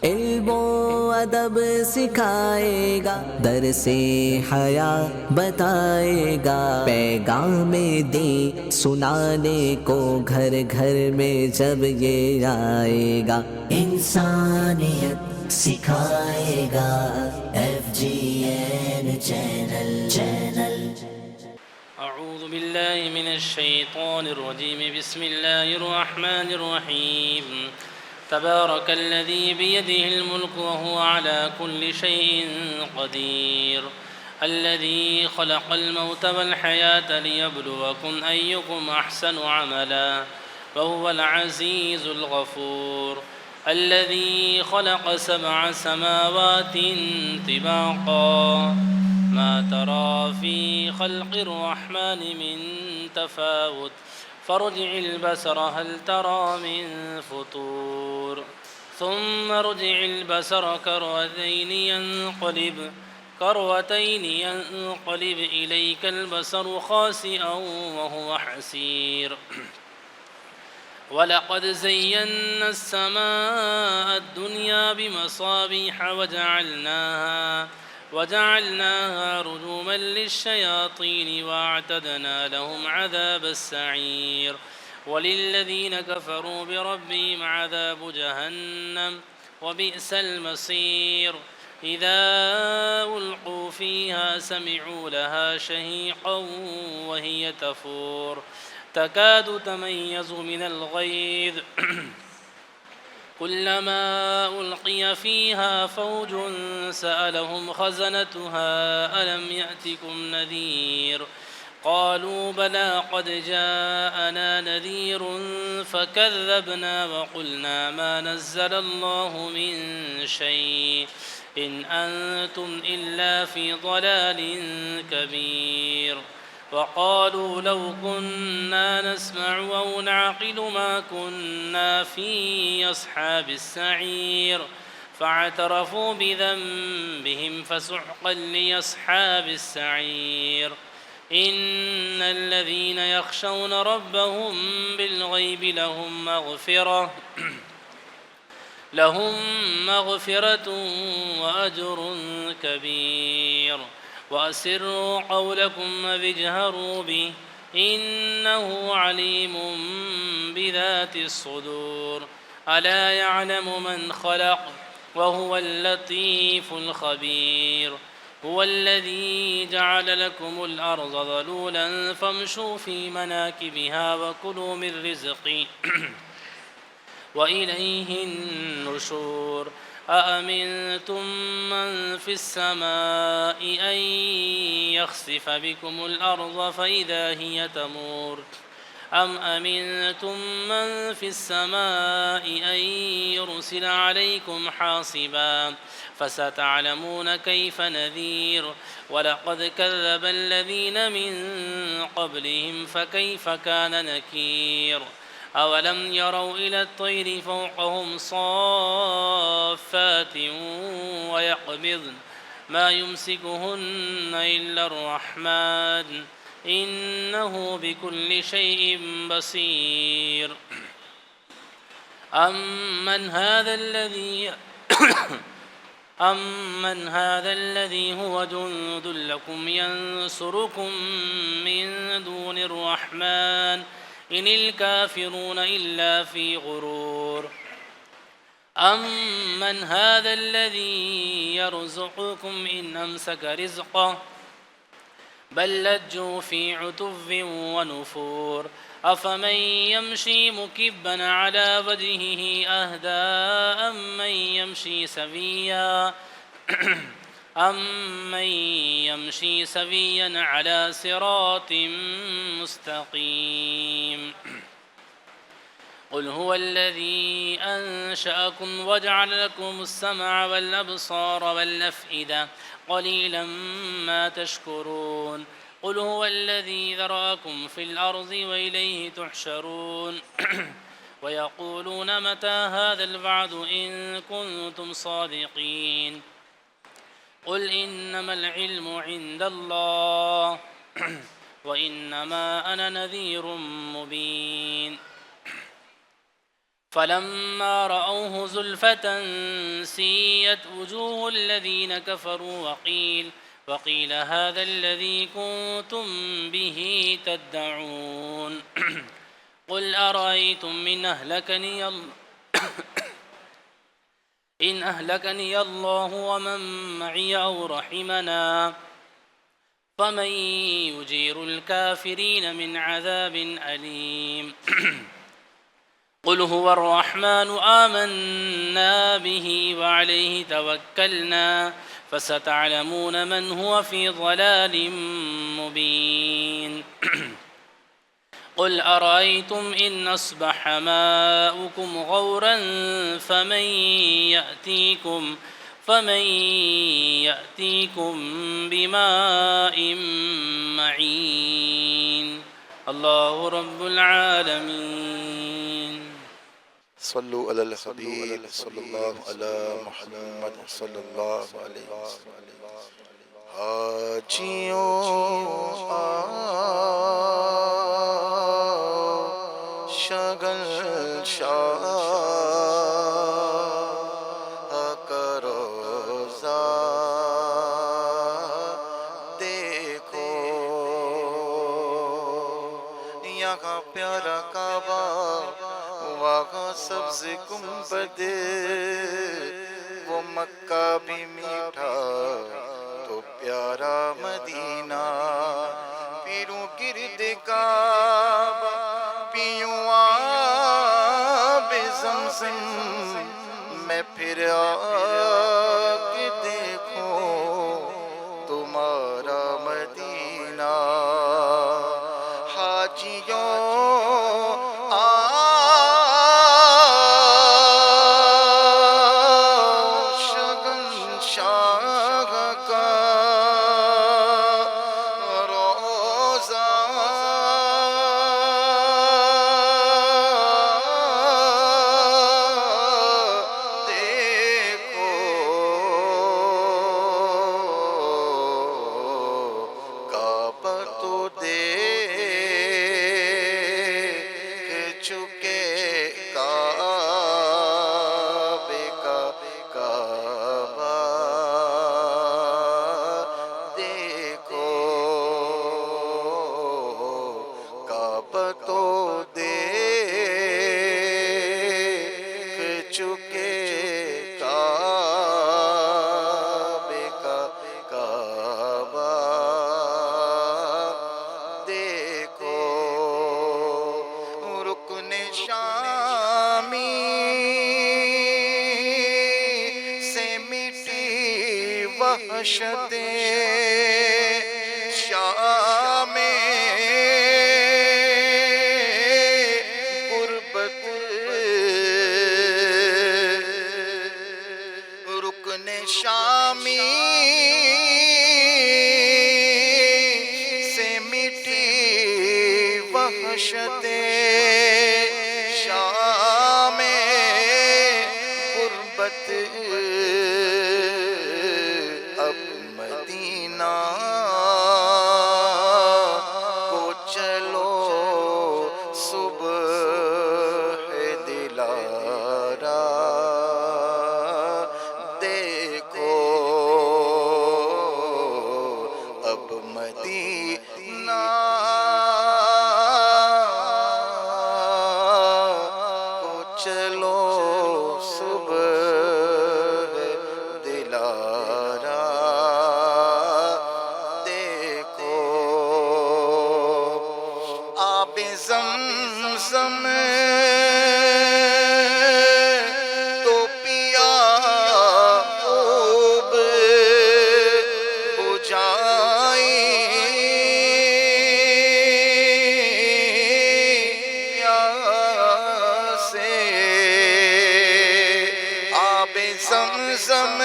علم و ادب سکھائے گا، درس حیا بتائے گا، پیغام دین سنانے کو گھر گھر میں جب یہ آئے گا، انسانیت سکھائے گا FGN چینل۔ اعوذ باللہ من الشیطان الرجیم، بسم اللہ الرحمن الرحیم۔ تبارک الذی بیدہ الملک وهو على كل شیء قدیر، الذی خلق الموت والحیاة لیبلوکم ایکم احسن عملا وهو العزیز الغفور، الذی خلق 7 سماوات طباقا ما ترى في خلق الرحمن من تفاوت فارجع البصر هل ترى من فطور ثم ارجع البصر كرتين ينقلب إليك البصر خاسئا وهو حسير، ولقد زينا السماء الدنيا بمصابيح وجعلناها رجوما للشياطين واعتدنا لهم عذاب السعير، وللذين كفروا بربهم عذاب جهنم وبئس المصير، إذا ألقوا فيها سمعوا لها شهيقا وهي تفور تكاد تميز من الغيظ كلما ألقي فيها فوج سألهم خزنتها ألم يأتكم نذير، قالوا بلى قد جاءنا نذير فكذبنا وقلنا ما نزل الله من شيء إن أنتم إلا في ضلال كبير، وقالوا لو كنا نسمع أو نعقل ما كنا في أصحاب السعير، فاعترفوا بذنبهم فسحقا لأصحاب السعير، إن الذين يخشون ربهم بالغيب لهم مغفرة وأجر كبير، وأسروا قولكم واجهروا به إنه عليم بذات الصدور، ألا يعلم من خلق وهو اللطيف الخبير، هو الذي جعل لكم الأرض ذلولا فامشوا في مناكبها وكلوا من رزقه وإليه النشور، أأمنتم من في السماء أن يخسف بكم الأرض فإذا هي تمور، أم أمنتم من في السماء أن يرسل عليكم حاصبا فستعلمون كيف نذير، ولقد كذب الذين من قبلهم فكيف كان نكير، أولم يروا إلى الطير فوقهم صافات ويقبضن ما يمسكهن إلا الرحمن إنه بكل شيء بصير، أمن هذا الذي هو جند لكم ينصركم من دون الرحمن إن الكافرون إلا في غرور، أمن هذا الذي يرزقكم إن أمسك رزقه بل لجوا في عتو ونفور، أفمن يمشي مكبا على وجهه أهدى أمن يمشي سويا على صراط مستقيم، قل هو الذي أنشأكم وجعل لكم السمع والأبصار والأفئدة قليلا ما تشكرون، قل هو الذي ذرأكم في الأرض وإليه تحشرون ويقولون متى هذا الوعد إن كنتم صادقين، قل إنما العلم عند الله وإنما أنا نذير مبين، فلما رأوه زلفة سيئت وجوه الذين كفروا وقيل هذا الذي كنتم به تدعون قل أرأيتم إن أهلكني الله ومن معي أو رحمنا فمن يجير الكافرين من عذاب أليم قل هو الرحمن آمنا به وعليه توكلنا فستعلمون من هو في ضلال مبين قل أرأيتم إن أصبح ماؤكم غورا فمن يأتيكم بماء معين الله رب العالمين صلوا على الحبيب صلى الله على محمد صلى الله عليه وسلم حاجیوں شگل شاہ کروزہ دیکھو یہاں پیارا کعبہ وہاں سبز گنبد وہ مکہ بھی میٹھا تو پیارا مدینہ پیروں گرد کعبہ پیوں آب زمزم میں پھر آگ دیکھوں تمہارا مدینہ حاجیوں شام غربت رکن شامی سے مٹی وحشت شام غربت زمزم تو پیا خوب بجائی پیاسے آب زمزم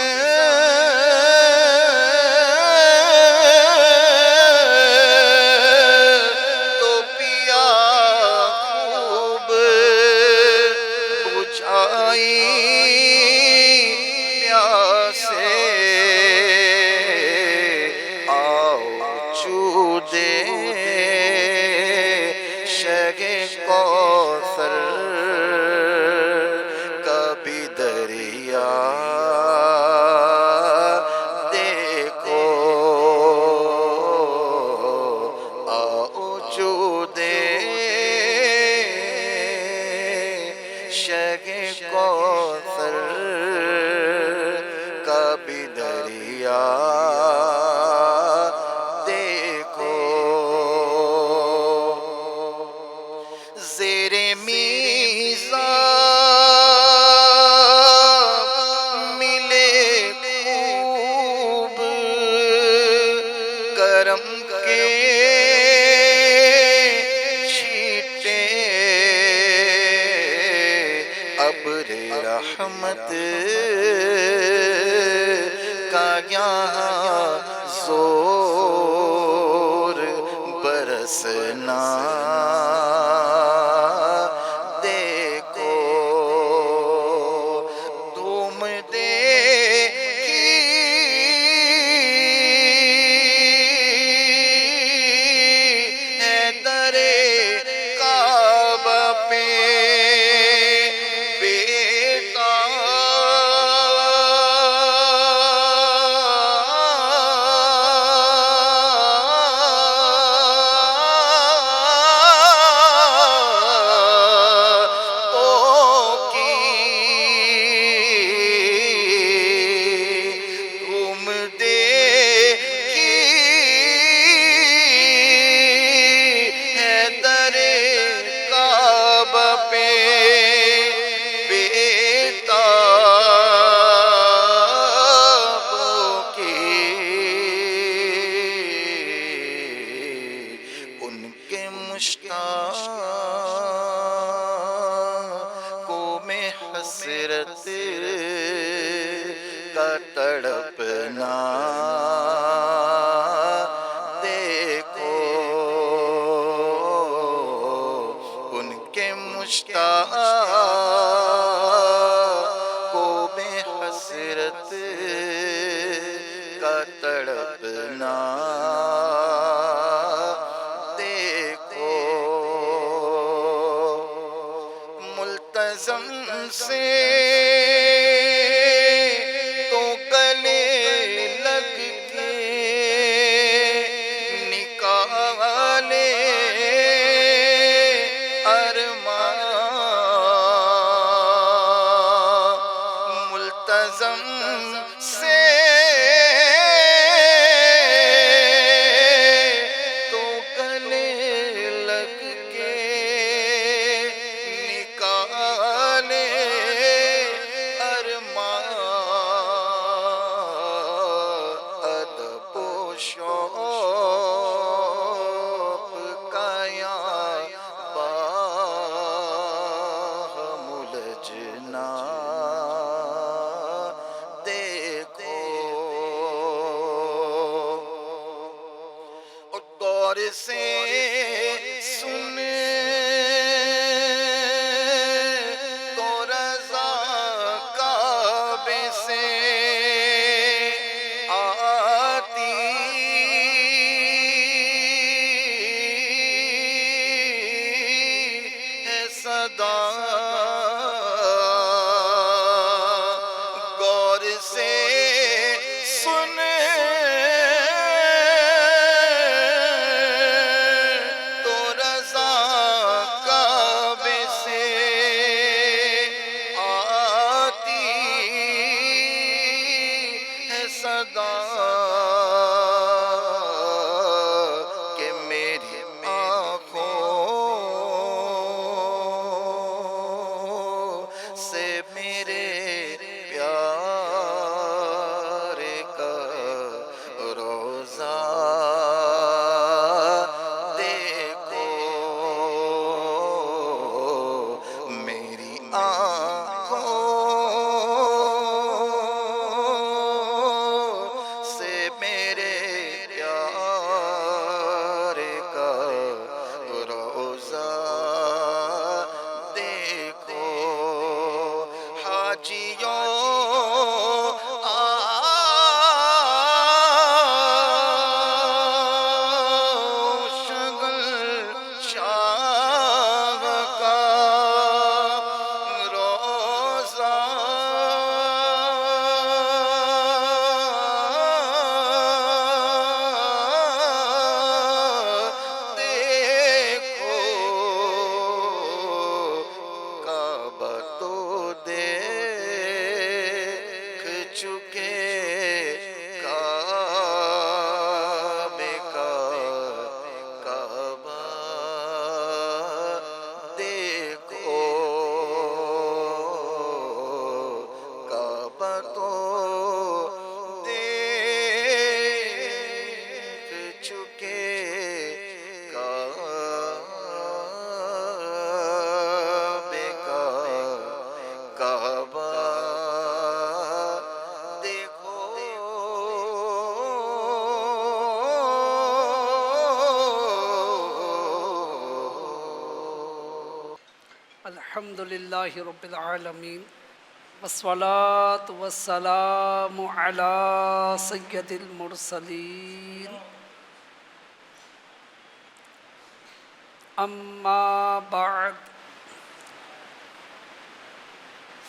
کوثر کا بھی دریا دیکھو، زیر میزان ملے خوب کرم کے چھیٹے، ابر رحمت کا یہاں زور برسنا دیکھو، تم دیکھی ہے در کعبہ پہ مشتاقوں میں حسرت کا تڑپنا دیکھو، ان کے مشتاقوں میں حسرت کا تڑپنا ملتزم سے تو گلے لگ کے نکالے ارمان، ملتزم سے تو گلے لگ کے ادب و شوق کا یہاں باہم الجھنا دیکھو، غور سے سن تو رضا کعبے سے آتی ہے صدا، غور سے سن تو رضا کعبے سے آتی ہے صدا، کہ میری آنکھوں سے میرے پیار کا روزہ دیکھو، میری آنکھوں سے میرے پیار کا روزہ دیکھو، حاجیوں شگل شاہ کا الحمد للہ رب العالمین والصلاة والسلام علی سید المرسلین اما بعد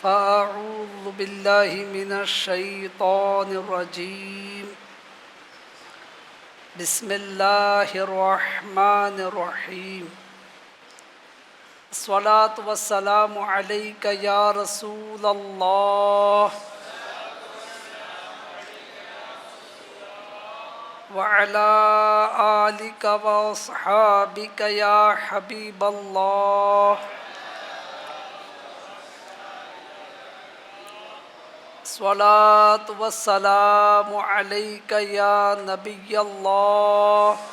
فاعوذ باللہ من الشیطان الرجیم بسم اللہ الرحمن الرحیم الصلاة والسلام علیک یا رسول اللہ وعلی آلک واصحابک یا حبیب اللہ الصلاة والسلام علیک یا نبی اللہ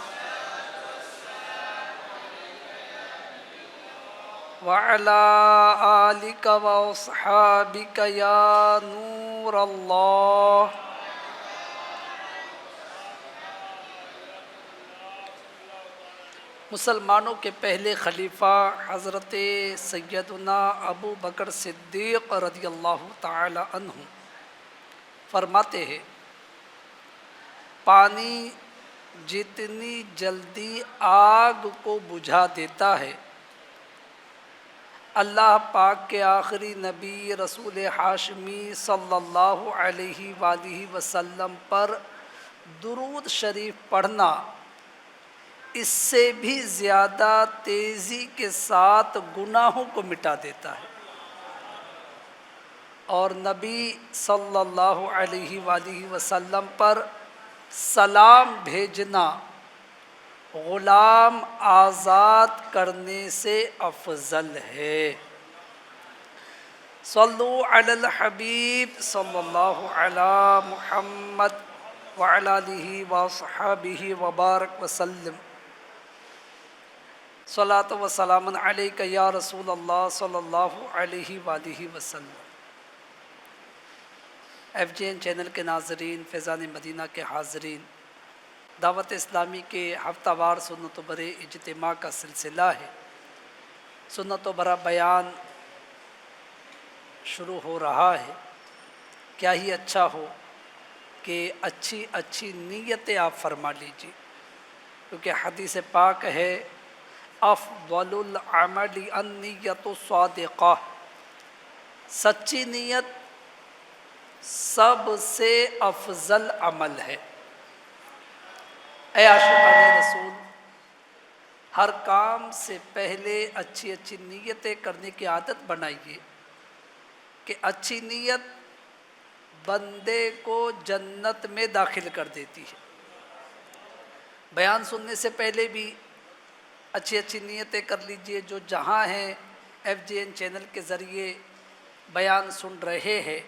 وعلى آلك وأصحابك يا نور اللہ مسلمانوں کے پہلے خلیفہ حضرت سیدنا ابو بکر صدیق رضی اللہ تعالی عنہ فرماتے ہیں پانی جتنی جلدی آگ کو بجھا دیتا ہے، اللہ پاک کے آخری نبی رسول ہاشمی صلی اللہ علیہ وآلہ وسلم پر درود شریف پڑھنا اس سے بھی زیادہ تیزی کے ساتھ گناہوں کو مٹا دیتا ہے، اور نبی صلی اللہ علیہ وآلہ وسلم پر سلام بھیجنا غلام آزاد کرنے سے افضل ہے۔ صلو علی الحبیب صلی اللہ علی محمد وعلی آلہ وصحبہ وبارک وسلم۔ صلاۃ و سلام علیک یا رسول اللہ صلی اللہ علیہ وآلہ وسلم۔ ایف جی این چینل کے ناظرین، فیضان مدینہ کے حاضرین، دعوت اسلامی کے ہفتہ وار سنت و برے اجتماع کا سلسلہ ہے۔ سنت و برا بیان شروع ہو رہا ہے۔ کیا ہی اچھا ہو کہ اچھی اچھی نیتیں آپ فرما لیجیے، کیونکہ حدیث پاک ہے افضل العمل النیت الصادقہ، سچی نیت سب سے افضل عمل ہے۔ اے عاشقان رسول، ہر کام سے پہلے اچھی اچھی نیتیں کرنے کی عادت بنائیے کہ اچھی نیت بندے کو جنت میں داخل کر دیتی ہے۔ بیان سننے سے پہلے بھی اچھی اچھی نیتیں کر لیجئے۔ جو جہاں ہیں ایف جی این چینل کے ذریعے بیان سن رہے ہیں،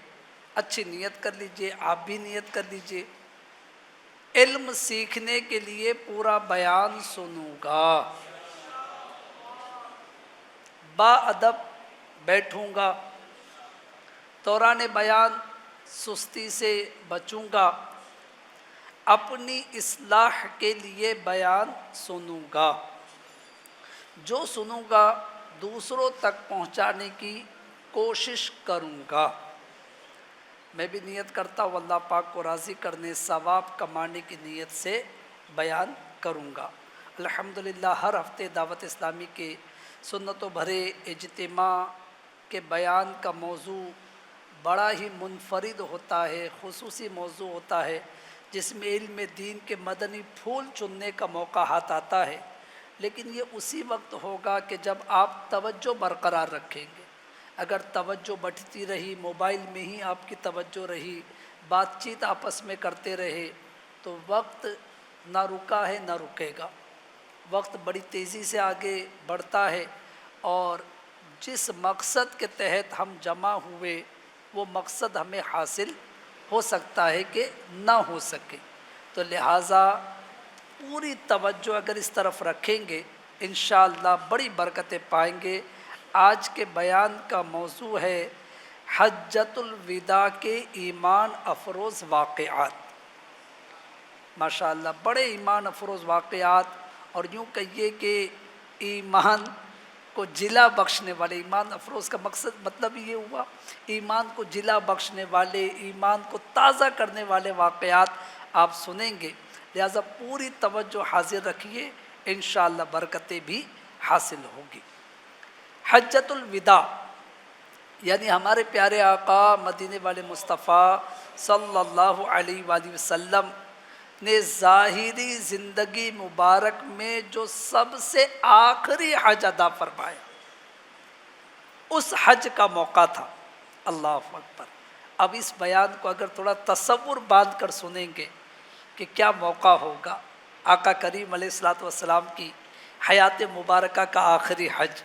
اچھی نیت کر لیجئے، آپ بھی نیت کر لیجئے۔ علم سیکھنے کے لیے پورا بیان سنوں گا، با ادب بیٹھوں گا، دوران بیان سستی سے بچوں گا، اپنی اصلاح کے لیے بیان سنوں گا، جو سنوں گا دوسروں تک پہنچانے کی کوشش کروں گا۔ میں بھی نیت کرتا ہوں اللہ پاک کو راضی کرنے، ثواب کمانے کی نیت سے بیان کروں گا۔ الحمدللہ ہر ہفتے دعوت اسلامی کے سنت و بھرے اجتماع کے بیان کا موضوع بڑا ہی منفرد ہوتا ہے، خصوصی موضوع ہوتا ہے، جس میں علم دین کے مدنی پھول چننے کا موقع ہاتھ آتا ہے، لیکن یہ اسی وقت ہوگا کہ جب آپ توجہ برقرار رکھیں گے۔ اگر توجہ بٹھتی رہی، موبائل میں ہی آپ کی توجہ رہی، بات چیت آپس میں کرتے رہے، تو وقت نہ رکا ہے نہ رکے گا۔ وقت بڑی تیزی سے آگے بڑھتا ہے، اور جس مقصد کے تحت ہم جمع ہوئے وہ مقصد ہمیں حاصل ہو سکتا ہے کہ نہ ہو سکے، تو لہٰذا پوری توجہ اگر اس طرف رکھیں گے انشاءاللہ بڑی برکتیں پائیں گے۔ آج کے بیان کا موضوع ہے حجۃ الوداع کے ایمان افروز واقعات۔ ماشاءاللہ بڑے ایمان افروز واقعات، اور یوں کہیے کہ ایمان کو جلا بخشنے والے، ایمان افروز کا مقصد مطلب یہ ہوا ایمان کو جلا بخشنے والے، ایمان کو تازہ کرنے والے واقعات آپ سنیں گے، لہذا پوری توجہ حاضر رکھیے، انشاءاللہ برکتیں بھی حاصل ہوگی۔ حجۃ الوداع یعنی ہمارے پیارے آقا مدینے والے مصطفیٰ صلی اللہ علیہ وآلہ وسلم نے ظاہری زندگی مبارک میں جو سب سے آخری حج ادا فرمایا، اس حج کا موقع تھا۔ اللہ اکبر۔ اب اس بیان کو اگر تھوڑا تصور باندھ کر سنیں گے کہ کیا موقع ہوگا، آقا کریم علیہ الصلوۃ والسلام کی حیات مبارکہ کا آخری حج،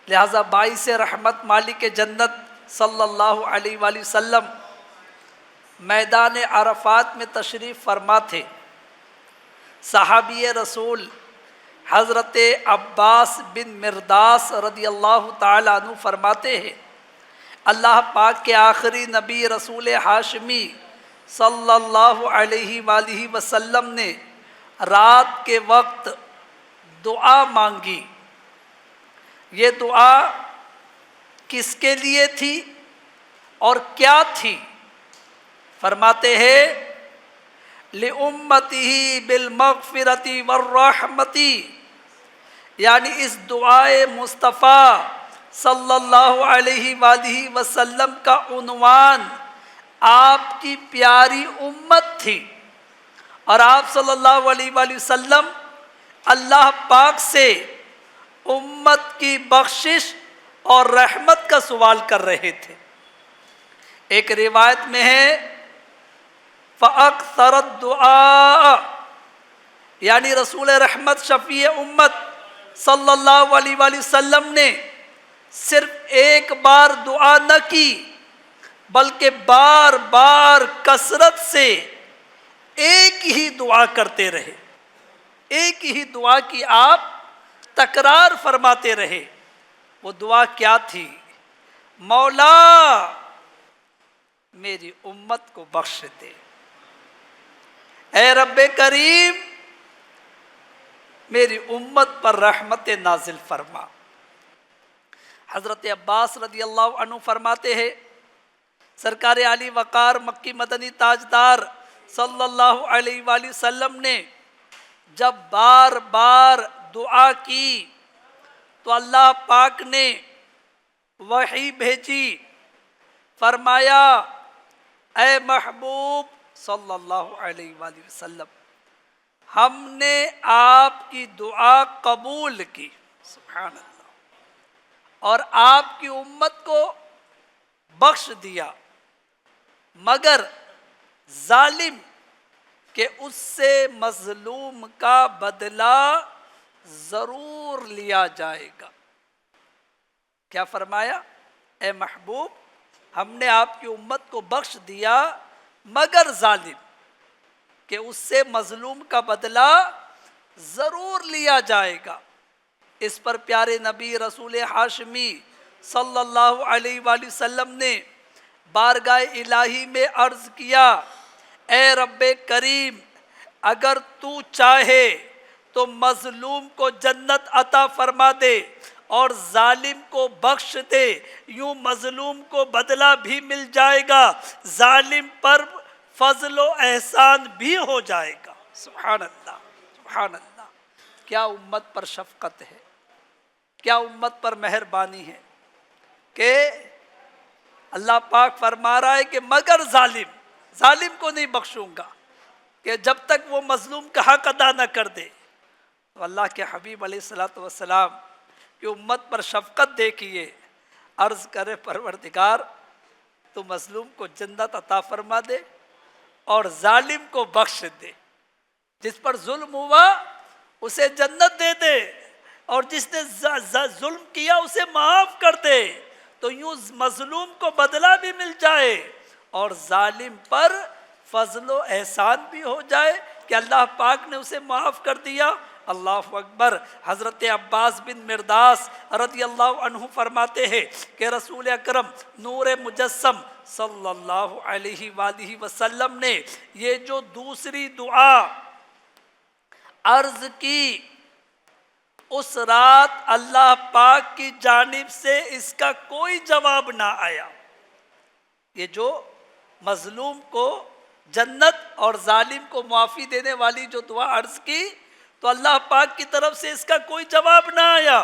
لہذا باعث رحمت مالک جنت صلی اللہ علیہ وآلہ وسلم میدان عرفات میں تشریف فرما تھے۔ صحابی رسول حضرت عباس بن مرداس رضی اللہ تعالیٰ عنہ فرماتے ہیں، اللہ پاک کے آخری نبی رسول ہاشمی صلی اللہ علیہ وآلہ وسلم نے رات کے وقت دعا مانگی۔ یہ دعا کس کے لیے تھی اور کیا تھی؟ فرماتے ہیں لِأُمَّتِهِ بِالْمَغْفِرَةِ وَالرَّحْمَةِ، یعنی اس دعائے مصطفیٰ صلی اللہ علیہ وآلہ وسلم کا عنوان آپ کی پیاری امت تھی، اور آپ صلی اللہ علیہ وآلہ وسلم اللہ پاک سے امت کی بخشش اور رحمت کا سوال کر رہے تھے۔ ایک روایت میں ہے فَأَكْثَرَ الدُّعَاءَ، یعنی رسول رحمت شفیع امت صلی اللہ علیہ وآلہ وسلم نے صرف ایک بار دعا نہ کی بلکہ بار بار کثرت سے ایک ہی دعا کرتے رہے، ایک ہی دعا کی آپ تکرار فرماتے رہے۔ وہ دعا کیا تھی؟ مولا میری امت کو بخش دے، اے رب کریم میری امت پر رحمت نازل فرما۔ حضرت عباس رضی اللہ عنہ فرماتے ہیں سرکار علی وقار مکی مدنی تاجدار صلی اللہ علیہ وآلہ وسلم نے جب بار بار دعا کی تو اللہ پاک نے وحی بھیجی، فرمایا اے محبوب صلی اللہ علیہ وآلہ وسلم ہم نے آپ کی دعا قبول کی، سبحان اللہ، اور آپ کی امت کو بخش دیا، مگر ظالم کہ اس سے مظلوم کا بدلہ ضرور لیا جائے گا۔ کیا فرمایا؟ اے محبوب ہم نے آپ کی امت کو بخش دیا مگر ظالم کہ اس سے مظلوم کا بدلہ ضرور لیا جائے گا۔ اس پر پیارے نبی رسول ہاشمی صلی اللہ علیہ وآلہ وسلم نے بارگاہ الہی میں عرض کیا، اے رب کریم اگر تو چاہے تو مظلوم کو جنت عطا فرما دے اور ظالم کو بخش دے، یوں مظلوم کو بدلہ بھی مل جائے گا، ظالم پر فضل و احسان بھی ہو جائے گا۔ سبحان اللہ، سبحان اللہ۔ کیا امت پر شفقت ہے، کیا امت پر مہربانی ہے کہ اللہ پاک فرما رہا ہے کہ مگر ظالم کو نہیں بخشوں گا، کہ جب تک وہ مظلوم کا حق ادا نہ کر دے۔ تو اللہ کے حبیب علیہ الصلوۃ والسلام کی امت پر شفقت دیکھیے، عرض کرے پروردگار تو مظلوم کو جنت عطا فرما دے اور ظالم کو بخش دے، جس پر ظلم ہوا اسے جنت دے دے اور جس نے ظلم کیا اسے معاف کر دے، تو یوں مظلوم کو بدلہ بھی مل جائے اور ظالم پر فضل و احسان بھی ہو جائے کہ اللہ پاک نے اسے معاف کر دیا۔ اللہ اکبر۔ حضرت عباس بن مرداس رضی اللہ عنہ فرماتے ہیں کہ رسول اکرم نور مجسم صلی اللہ علیہ وآلہ وسلم نے یہ جو دوسری دعا عرض کی اس رات اللہ پاک کی جانب سے اس کا کوئی جواب نہ آیا۔ یہ جو مظلوم کو جنت اور ظالم کو معافی دینے والی جو دعا عرض کی، تو اللہ پاک کی طرف سے اس کا کوئی جواب نہ آیا۔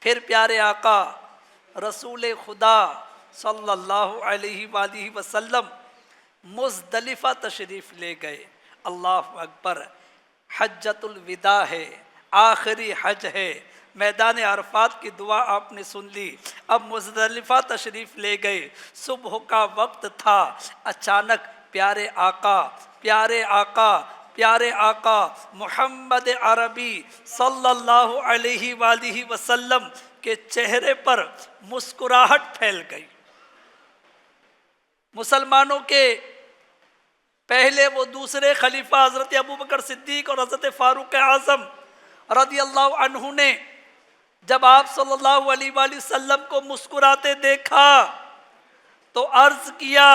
پھر پیارے آقا رسول خدا صلی اللہ علیہ وآلہ وسلم مزدلفہ تشریف لے گئے۔ اللہ اکبر، حجۃ الوداع ہے، آخری حج ہے، میدان عرفات کی دعا آپ نے سن لی۔ اب مزدلفہ تشریف لے گئے، صبح کا وقت تھا، اچانک پیارے آقا پیارے آقا پیارے آقا محمد عربی صلی اللہ علیہ وآلہ وسلم کے چہرے پر مسکراہٹ پھیل گئی۔ مسلمانوں کے پہلے وہ دوسرے خلیفہ حضرت ابوبکر صدیق اور حضرت فاروق اعظم رضی اللہ عنہ نے جب آپ صلی اللہ علیہ وآلہ وسلم کو مسکراتے دیکھا تو عرض کیا،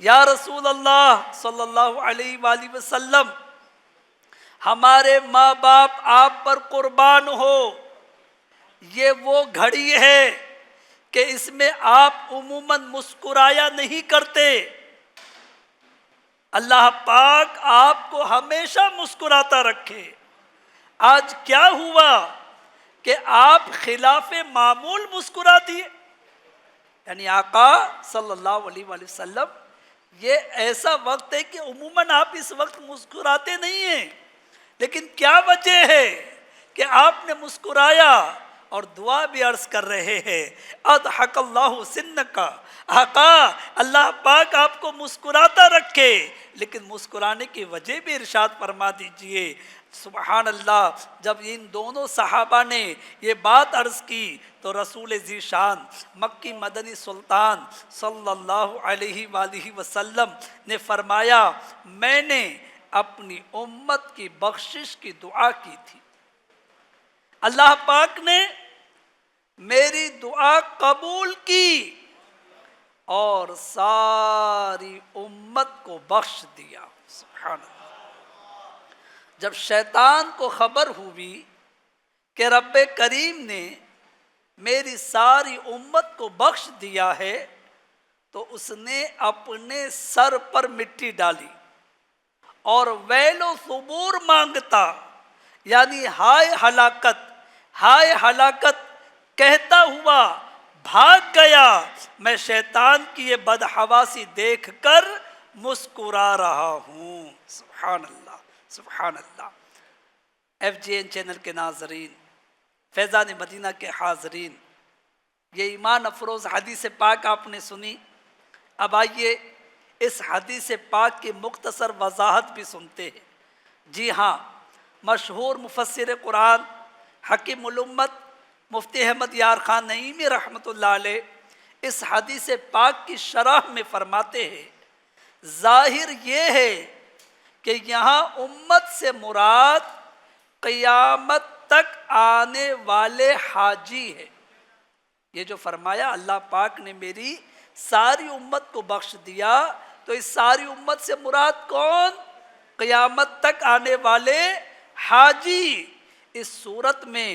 یا رسول اللہ صلی اللہ علیہ وآلہ وسلم، ہمارے ماں باپ آپ پر قربان ہو، یہ وہ گھڑی ہے کہ اس میں آپ عموماً مسکرایا نہیں کرتے، اللہ پاک آپ کو ہمیشہ مسکراتا رکھے۔ آج کیا ہوا کہ آپ خلاف معمول مسکرا دیے؟ یعنی آقا صلی اللہ علیہ وآلہ وسلم، یہ ایسا وقت ہے کہ عموماً آپ اس وقت مسکراتے نہیں ہیں، لیکن کیا وجہ ہے کہ آپ نے مسکرایا اور دعا بھی عرض کر رہے ہیں، اضحک اللہ سنکا، آقا اللہ پاک آپ کو مسکراتا رکھے، لیکن مسکرانے کی وجہ بھی ارشاد فرما دیجئے۔ سبحان اللہ، جب ان دونوں صحابہ نے یہ بات عرض کی تو رسول ذی شان مکی مدنی سلطان صلی اللہ علیہ وآلہ وسلم نے فرمایا، میں نے اپنی امت کی بخشش کی دعا کی تھی، اللہ پاک نے میری دعا قبول کی اور ساری امت کو بخش دیا۔ سبحان اللہ۔ جب شیطان کو خبر ہوئی کہ رب کریم نے میری ساری امت کو بخش دیا ہے تو اس نے اپنے سر پر مٹی ڈالی اور ویل و ثبور مانگتا، یعنی ہائے ہلاکت ہائے ہلاکت کہتا ہوا بھاگ گیا۔ میں شیطان کی یہ بدحواسی دیکھ کر مسکرا رہا ہوں۔ سبحان اللہ سبحان اللہ۔ ایف جی این چینل کے ناظرین، فیضان مدینہ کے حاضرین، یہ ایمان افروز حدیث پاک آپ نے سنی۔ اب آئیے اس حدیث پاک کی مختصر وضاحت بھی سنتے ہیں۔ جی ہاں، مشہور مفسر قرآن حکیم الامت مفتی احمد یار خان نعیمی رحمۃ اللہ علیہ اس حدیث پاک کی شرح میں فرماتے ہیں، ظاہر یہ ہے کہ یہاں امت سے مراد قیامت تک آنے والے حاجی ہے۔ یہ جو فرمایا اللہ پاک نے میری ساری امت کو بخش دیا، تو اس ساری امت سے مراد کون؟ قیامت تک آنے والے حاجی۔ اس صورت میں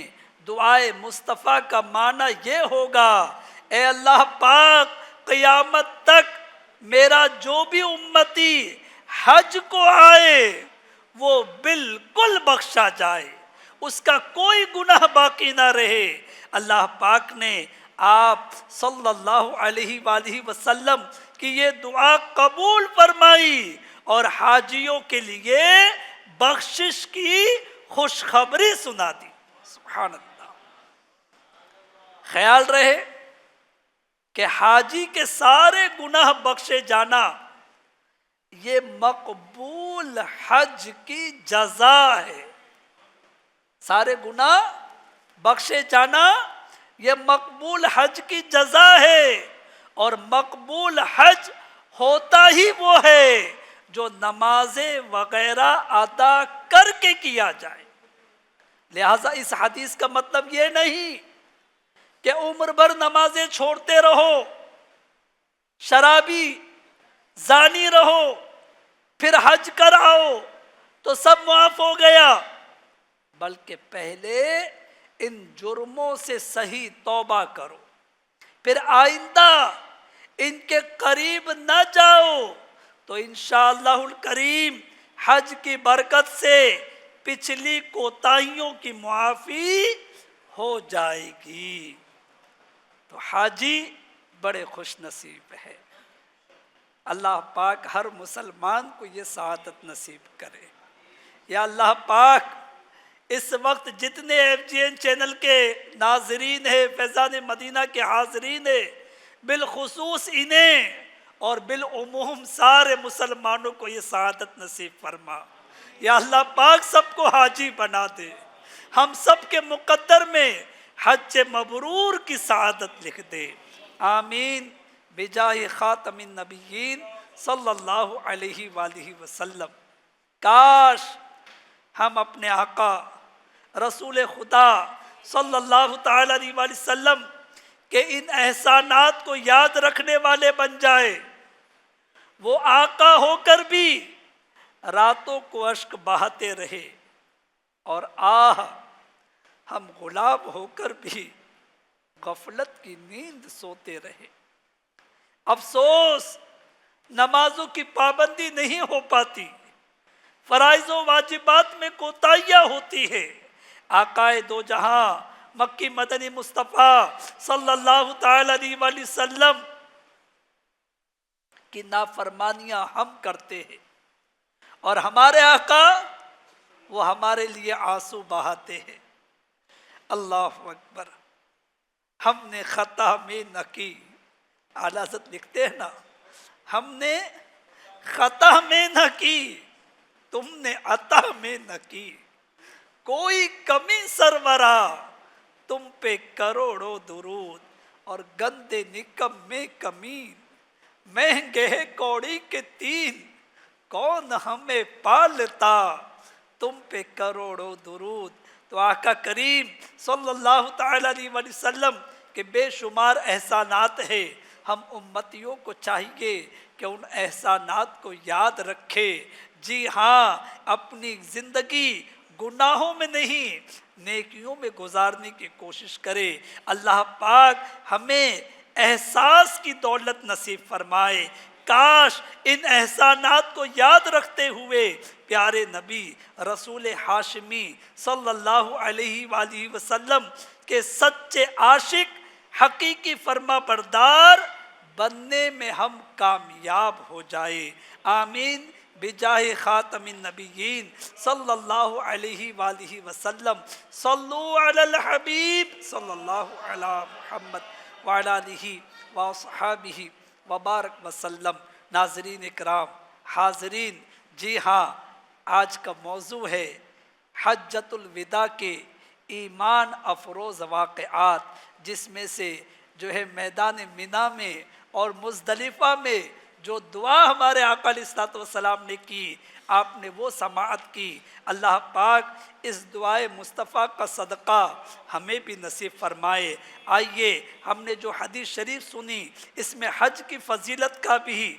دعائے مصطفیٰ کا معنی یہ ہوگا، اے اللہ پاک قیامت تک میرا جو بھی امتی حج کو آئے وہ بالکل بخشا جائے، اس کا کوئی گناہ باقی نہ رہے۔ اللہ پاک نے آپ صلی اللہ علیہ وآلہ وسلم کی یہ دعا قبول فرمائی اور حاجیوں کے لیے بخشش کی خوشخبری سنا دی۔ سبحان اللہ۔ خیال رہے کہ حاجی کے سارے گناہ بخشے جانا یہ مقبول حج کی جزا ہے۔ سارے گناہ بخشے جانا یہ مقبول حج کی جزا ہے، اور مقبول حج ہوتا ہی وہ ہے جو نمازیں وغیرہ ادا کر کے کیا جائے۔ لہٰذا اس حدیث کا مطلب یہ نہیں کہ عمر بھر نمازیں چھوڑتے رہو، شرابی زانی رہو، پھر حج کر آؤ تو سب معاف ہو گیا۔ بلکہ پہلے ان جرموں سے صحیح توبہ کرو، پھر آئندہ ان کے قریب نہ جاؤ، تو انشاءاللہ الکریم حج کی برکت سے پچھلی کوتاہیوں کی معافی ہو جائے گی۔ تو حاجی بڑے خوش نصیب ہے، اللہ پاک ہر مسلمان کو یہ سعادت نصیب کرے۔ یا اللہ پاک اس وقت جتنے FGN چینل کے ناظرین ہیں، فیضان مدینہ کے حاضرین ہیں، بالخصوص انہیں اور بالعموم سارے مسلمانوں کو یہ سعادت نصیب فرما۔ یا اللہ پاک سب کو حاجی بنا دے، ہم سب کے مقدر میں حج مبرور کی سعادت لکھ دے، آمین بجاہ خاتم النبیین صلی اللہ علیہ وآلہ وسلم۔ کاش ہم اپنے آقا رسول خدا صلی اللہ تعالی علیہ وآلہ وسلم کہ ان احسانات کو یاد رکھنے والے بن جائے۔ وہ آقا ہو کر بھی راتوں کو اشک بہاتے رہے، اور ہم غلام ہو کر بھی غفلت کی نیند سوتے رہے۔ افسوس نمازوں کی پابندی نہیں ہو پاتی، فرائض و واجبات میں کوتاہیاں ہوتی ہے۔ آقا دو جہاں مکی مدنی مصطفیٰ صلی اللہ تعالی علیہ وآلہ وسلم کی نافرمانیاں ہم کرتے ہیں، اور ہمارے آقا وہ ہمارے لیے آنسو بہاتے ہیں۔ اللہ اکبر، ہم نے خطا میں نہ کی، اعلیٰ حضرت لکھتے ہیں نا، ہم نے خطا میں نہ کی، تم نے عطا میں نہ کی، کوئی کمی سرورا تم پہ کروڑوں درود، اور گندے نکمے کمین مہنگے کوڑی کے تین، کون ہمیں پالتا تم پہ کروڑوں درود۔ تو آقا کریم صلی اللہ تعالی علیہ وآلہ وسلم کے بے شمار احسانات ہیں، ہم امتیوں کو چاہیے کہ ان احسانات کو یاد رکھے۔ جی ہاں، اپنی زندگی گناہوں میں نہیں نیکیوں میں گزارنے کی کوشش کرے۔ اللہ پاک ہمیں احساس کی دولت نصیب فرمائے۔ کاش ان احسانات کو یاد رکھتے ہوئے پیارے نبی رسول ہاشمی صلی اللہ علیہ وآلہ وسلم کے سچے عاشق، حقیقی فرما بردار بننے میں ہم کامیاب ہو جائے، آمین بجاہ خاتم النبیین صلی اللہ علیہ وآلہ وسلم۔ صلو علی الحبیب صلی اللہ علی محمد وعلی آلہ وصحابہ وبارک وسلم۔ ناظرین اکرام، حاضرین، جی ہاں، آج کا موضوع ہے حجۃ الوداع کے ایمان افروز واقعات، جس میں سے جو ہے میدان منا میں اور مزدلفہ میں جو دعا ہمارے آقا علیہ الصلوۃ والسلام نے کی، آپ نے وہ سماعت کی۔ اللہ پاک اس دعائے مصطفیٰ کا صدقہ ہمیں بھی نصیب فرمائے۔ آئیے، ہم نے جو حدیث شریف سنی اس میں حج کی فضیلت کا بھی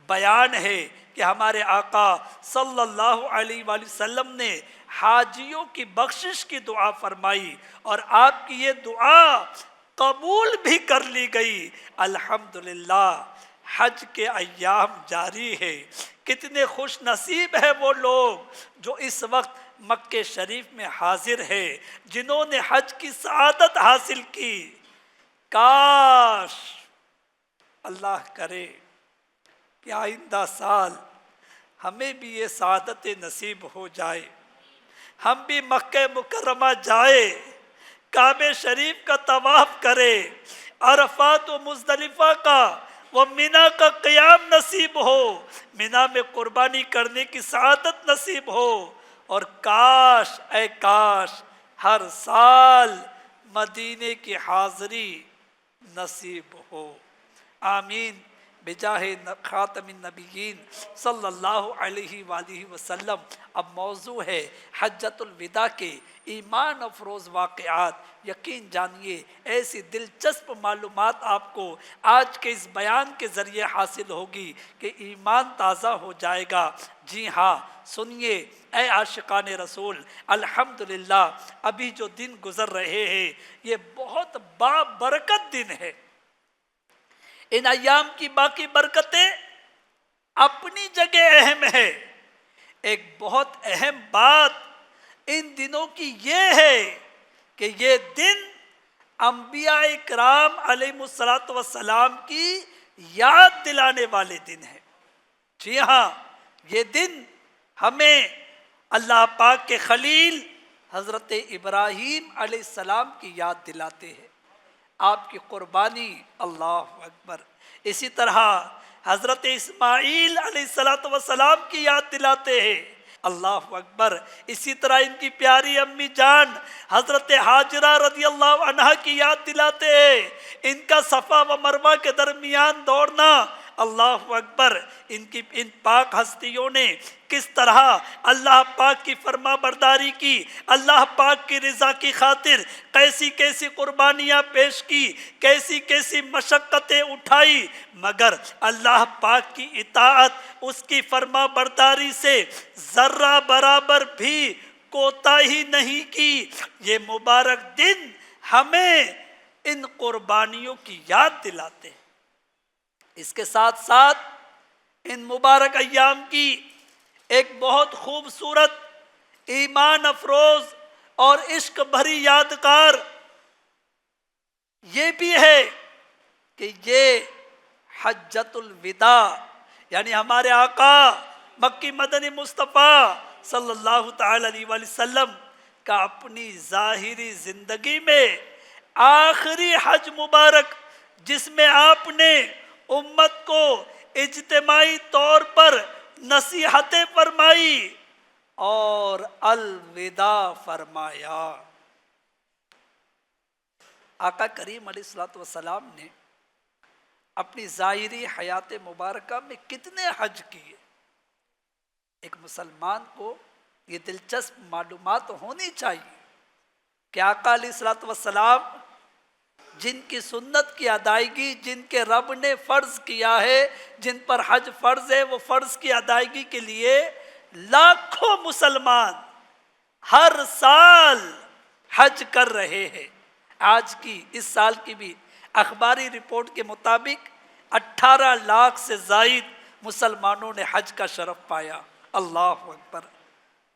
بیان ہے کہ ہمارے آقا صلی اللہ علیہ وآلہ وسلم نے حاجیوں کی بخشش کی دعا فرمائی، اور آپ کی یہ دعا قبول بھی کر لی گئی۔ الحمدللہ حج کے ایام جاری ہے، کتنے خوش نصیب ہے وہ لوگ جو اس وقت مکہ شریف میں حاضر ہے، جنہوں نے حج کی سعادت حاصل کی۔ کاش اللہ کرے کہ آئندہ سال ہمیں بھی یہ سعادت نصیب ہو جائے، ہم بھی مکہ مکرمہ جائے، کعبہ شریف کا طواف کرے، عرفات و مزدلفہ کا وہ مینا کا قیام نصیب ہو، مینا میں قربانی کرنے کی سعادت نصیب ہو، اور کاش اے کاش ہر سال مدینے کی حاضری نصیب ہو، آمین بجاہ خاتم النبیین صلی اللہ علیہ وآلہ وسلم۔ اب موضوع ہے حجۃ الوداع کے ایمان افروز واقعات۔ یقین جانیے ایسی دلچسپ معلومات آپ کو آج کے اس بیان کے ذریعے حاصل ہوگی کہ ایمان تازہ ہو جائے گا۔ جی ہاں سنیے اے عاشقان رسول، الحمدللہ ابھی جو دن گزر رہے ہیں یہ بہت بابرکت دن ہے۔ ان ایام کی باقی برکتیں اپنی جگہ اہم ہے، ایک بہت اہم بات ان دنوں کی یہ ہے کہ یہ دن انبیاء کرام علیہ الصلوۃ والسلام کی یاد دلانے والے دن ہیں۔ جی ہاں یہ دن ہمیں اللہ پاک کے خلیل حضرت ابراہیم علیہ السلام کی یاد دلاتے ہیں، آپ کی قربانی، اللہ اکبر۔ اسی طرح حضرت اسماعیل علیہ السلام کی یاد دلاتے ہیں، اللہ اکبر۔ اسی طرح ان کی پیاری امی جان حضرت ہاجرہ رضی اللہ عنہا کی یاد دلاتے ہیں، ان کا صفا و مروہ کے درمیان دوڑنا، اللہ اکبر۔ ان پاک ہستیوں نے کس طرح اللہ پاک کی فرما برداری کی، اللہ پاک کی رضا کی خاطر کیسی کیسی قربانیاں پیش کی، کیسی کیسی مشقتیں اٹھائی، مگر اللہ پاک کی اطاعت، اس کی فرما برداری سے ذرہ برابر بھی کوتاہی نہیں کی۔ یہ مبارک دن ہمیں ان قربانیوں کی یاد دلاتے ہیں۔ اس کے ساتھ ساتھ ان مبارک ایام کی ایک بہت خوبصورت، ایمان افروز اور عشق بھری یادگار یہ بھی ہے کہ یہ حجۃ الوداع، یعنی ہمارے آقا مکی مدنی مصطفیٰ صلی اللہ تعالی علیہ وآلہ وسلم کا اپنی ظاہری زندگی میں آخری حج مبارک، جس میں آپ نے امت کو اجتماعی طور پر نصیحتیں فرمائی اور الوداع فرمایا۔ آقا کریم علیہ الصلوۃ والسلام نے اپنی ظاہری حیات مبارکہ میں کتنے حج کیے؟ ایک مسلمان کو یہ دلچسپ معلومات ہونی چاہیے کہ آقا علیہ الصلوۃ والسلام جن کی سنت کی ادائیگی، جن کے رب نے فرض کیا ہے، جن پر حج فرض ہے، وہ فرض کی ادائیگی کے لیے لاکھوں مسلمان ہر سال حج کر رہے ہیں۔ آج کی اس سال کی بھی اخباری رپورٹ کے مطابق 18 لاکھ سے زائد مسلمانوں نے حج کا شرف پایا، اللہ اکبر۔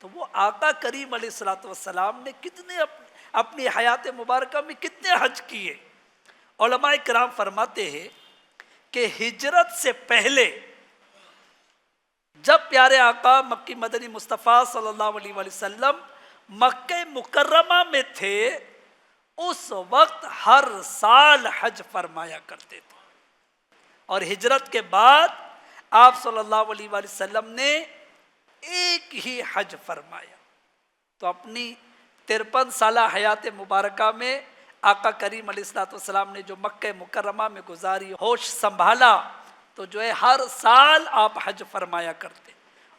تو وہ آقا کریم علیہ الصلوۃ والسلام نے کتنے اپنی حیات مبارکہ میں کتنے حج کیے؟ علماء کرام فرماتے ہیں کہ ہجرت سے پہلے جب پیارے آقا مکی مدنی مصطفیٰ صلی اللہ علیہ وآلہ وسلم مکہ مکرمہ میں تھے، اس وقت ہر سال حج فرمایا کرتے تھے، اور ہجرت کے بعد آپ صلی اللہ علیہ وآلہ وسلم نے ایک ہی حج فرمایا۔ تو اپنی 53 سالہ حیات مبارکہ میں آقا کریم علیہ الصلوۃ والسلام نے جو مکہ مکرمہ میں گزاری، ہوش سنبھالا، تو جو ہے ہر سال آپ حج فرمایا کرتے۔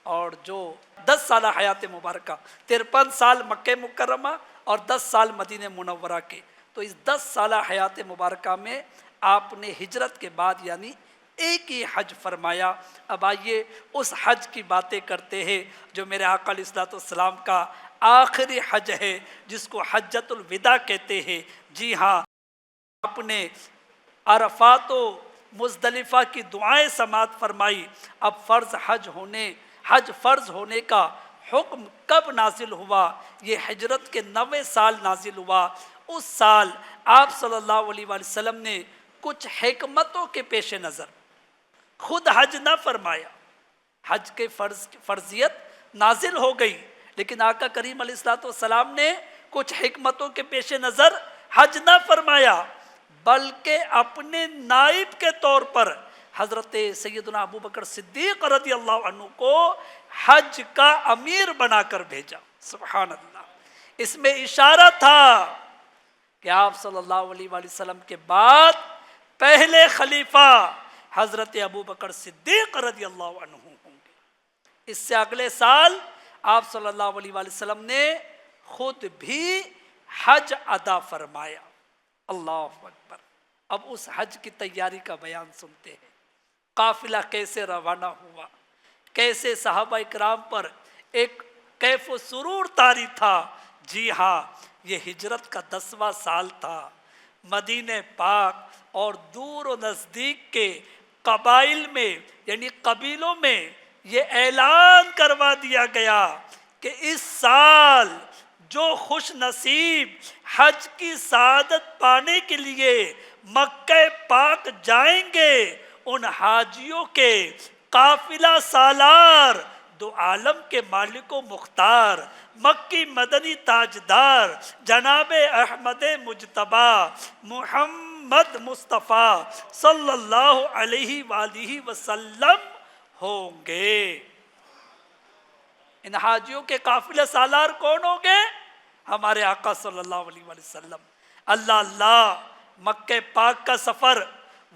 اور جو 10 سالہ حیات مبارکہ، 53 سال مکہ مکرمہ اور 10 سال مدینہ منورہ کے، تو اس 10 سالہ حیات مبارکہ میں آپ نے ہجرت کے بعد یعنی ایک ہی حج فرمایا۔ اب آئیے اس حج کی باتیں کرتے ہیں جو میرے آقا علیہ الصلوۃ والسلام کا آخری حج ہے، جس کو حجۃ الوداع کہتے ہیں۔ جی ہاں، آپ نے عرفات و مزدلفہ کی دعائیں سماعت فرمائی۔ اب حج فرض ہونے کا حکم کب نازل ہوا؟ یہ ہجرت کے 90 سال نازل ہوا۔ اس سال آپ صلی اللہ علیہ وآلہ وسلم نے کچھ حکمتوں کے پیش نظر خود حج نہ فرمایا۔ حج کے فرضیت نازل ہو گئی، لیکن آقا کریم علیہ الصلوۃ والسلام نے کچھ حکمتوں کے پیش نظر حج نہ فرمایا، بلکہ اپنے نائب کے طور پر حضرت سیدنا ابو بکر صدیق رضی اللہ عنہ کو حج کا امیر بنا کر بھیجا۔ سبحان اللہ۔ اس میں اشارہ تھا کہ آپ صلی اللہ علیہ وآلہ وسلم کے بعد پہلے خلیفہ حضرت ابو بکر صدیق رضی اللہ عنہ ہوں گے۔ اس سے اگلے سال آپ صلی اللہ علیہ وآلہ وسلم نے خود بھی حج ادا فرمایا، اللہ اکبر۔ اب اس حج کی تیاری کا بیان سنتے ہیں۔ قافلہ کیسے روانہ ہوا، کیسے صحابہ کرام پر ایک کیف و سرور طاری تھا۔ جی ہاں، یہ ہجرت کا 10واں سال تھا۔ مدینہ پاک اور دور و نزدیک کے قبائل میں یعنی قبیلوں میں یہ اعلان کروا دیا گیا کہ اس سال جو خوش نصیب حج کی سعادت پانے کے لیے مکہ پاک جائیں گے، ان حاجیوں کے قافلہ سالار، دو عالم کے مالک و مختار، مکی مدنی تاجدار جناب احمد مجتبی محمد مصطفیٰ صلی اللہ علیہ وآلہ وسلم ہوں گے۔ ان حاجیوں کے قافلہ سالار کون ہوں گے؟ ہمارے آقا صلی اللہ علیہ وآلہ وسلم۔ اللہ مکہ پاک کا سفر،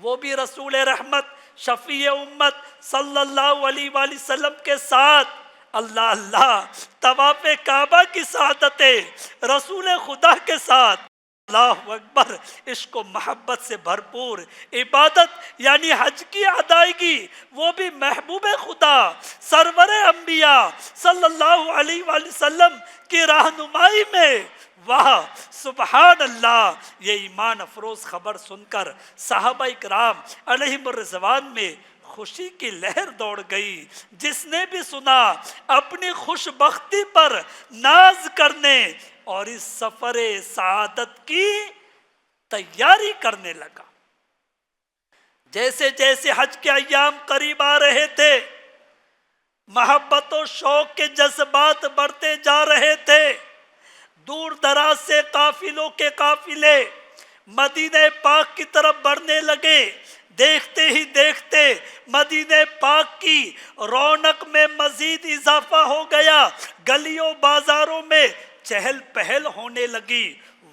وہ بھی رسول رحمت شفیع امت صلی اللہ علیہ وآلہ وسلم کے ساتھ۔ اللہ طواف کعبہ کی سعادتیں رسول خدا کے ساتھ۔ اللہ اکبر، عشق و محبت سے بھرپور عبادت یعنی حج کی ادائیگی، وہ بھی محبوب خدا سرور انبیاء صلی اللہ علیہ وآلہ وسلم کی رہنمائی میں۔ واہ سبحان اللہ! یہ ایمان افروز خبر سن کر صحابہ کرام علیہم الرضوان میں خوشی کی لہر دوڑ گئی۔ جس نے بھی سنا اپنی خوش بختی پر ناز کرنے اور اس سفر سعادت کی تیاری کرنے لگا۔ جیسے جیسے حج کے ایام قریب آ رہے تھے، محبت و شوق کے جذبات بڑھتے جا رہے تھے۔ دور دراز سے قافلوں کے قافلے مدینہ پاک کی طرف بڑھنے لگے۔ دیکھتے ہی دیکھتے مدینہ پاک کی رونق میں مزید اضافہ ہو گیا، گلیوں بازاروں میں چہل پہل ہونے لگی۔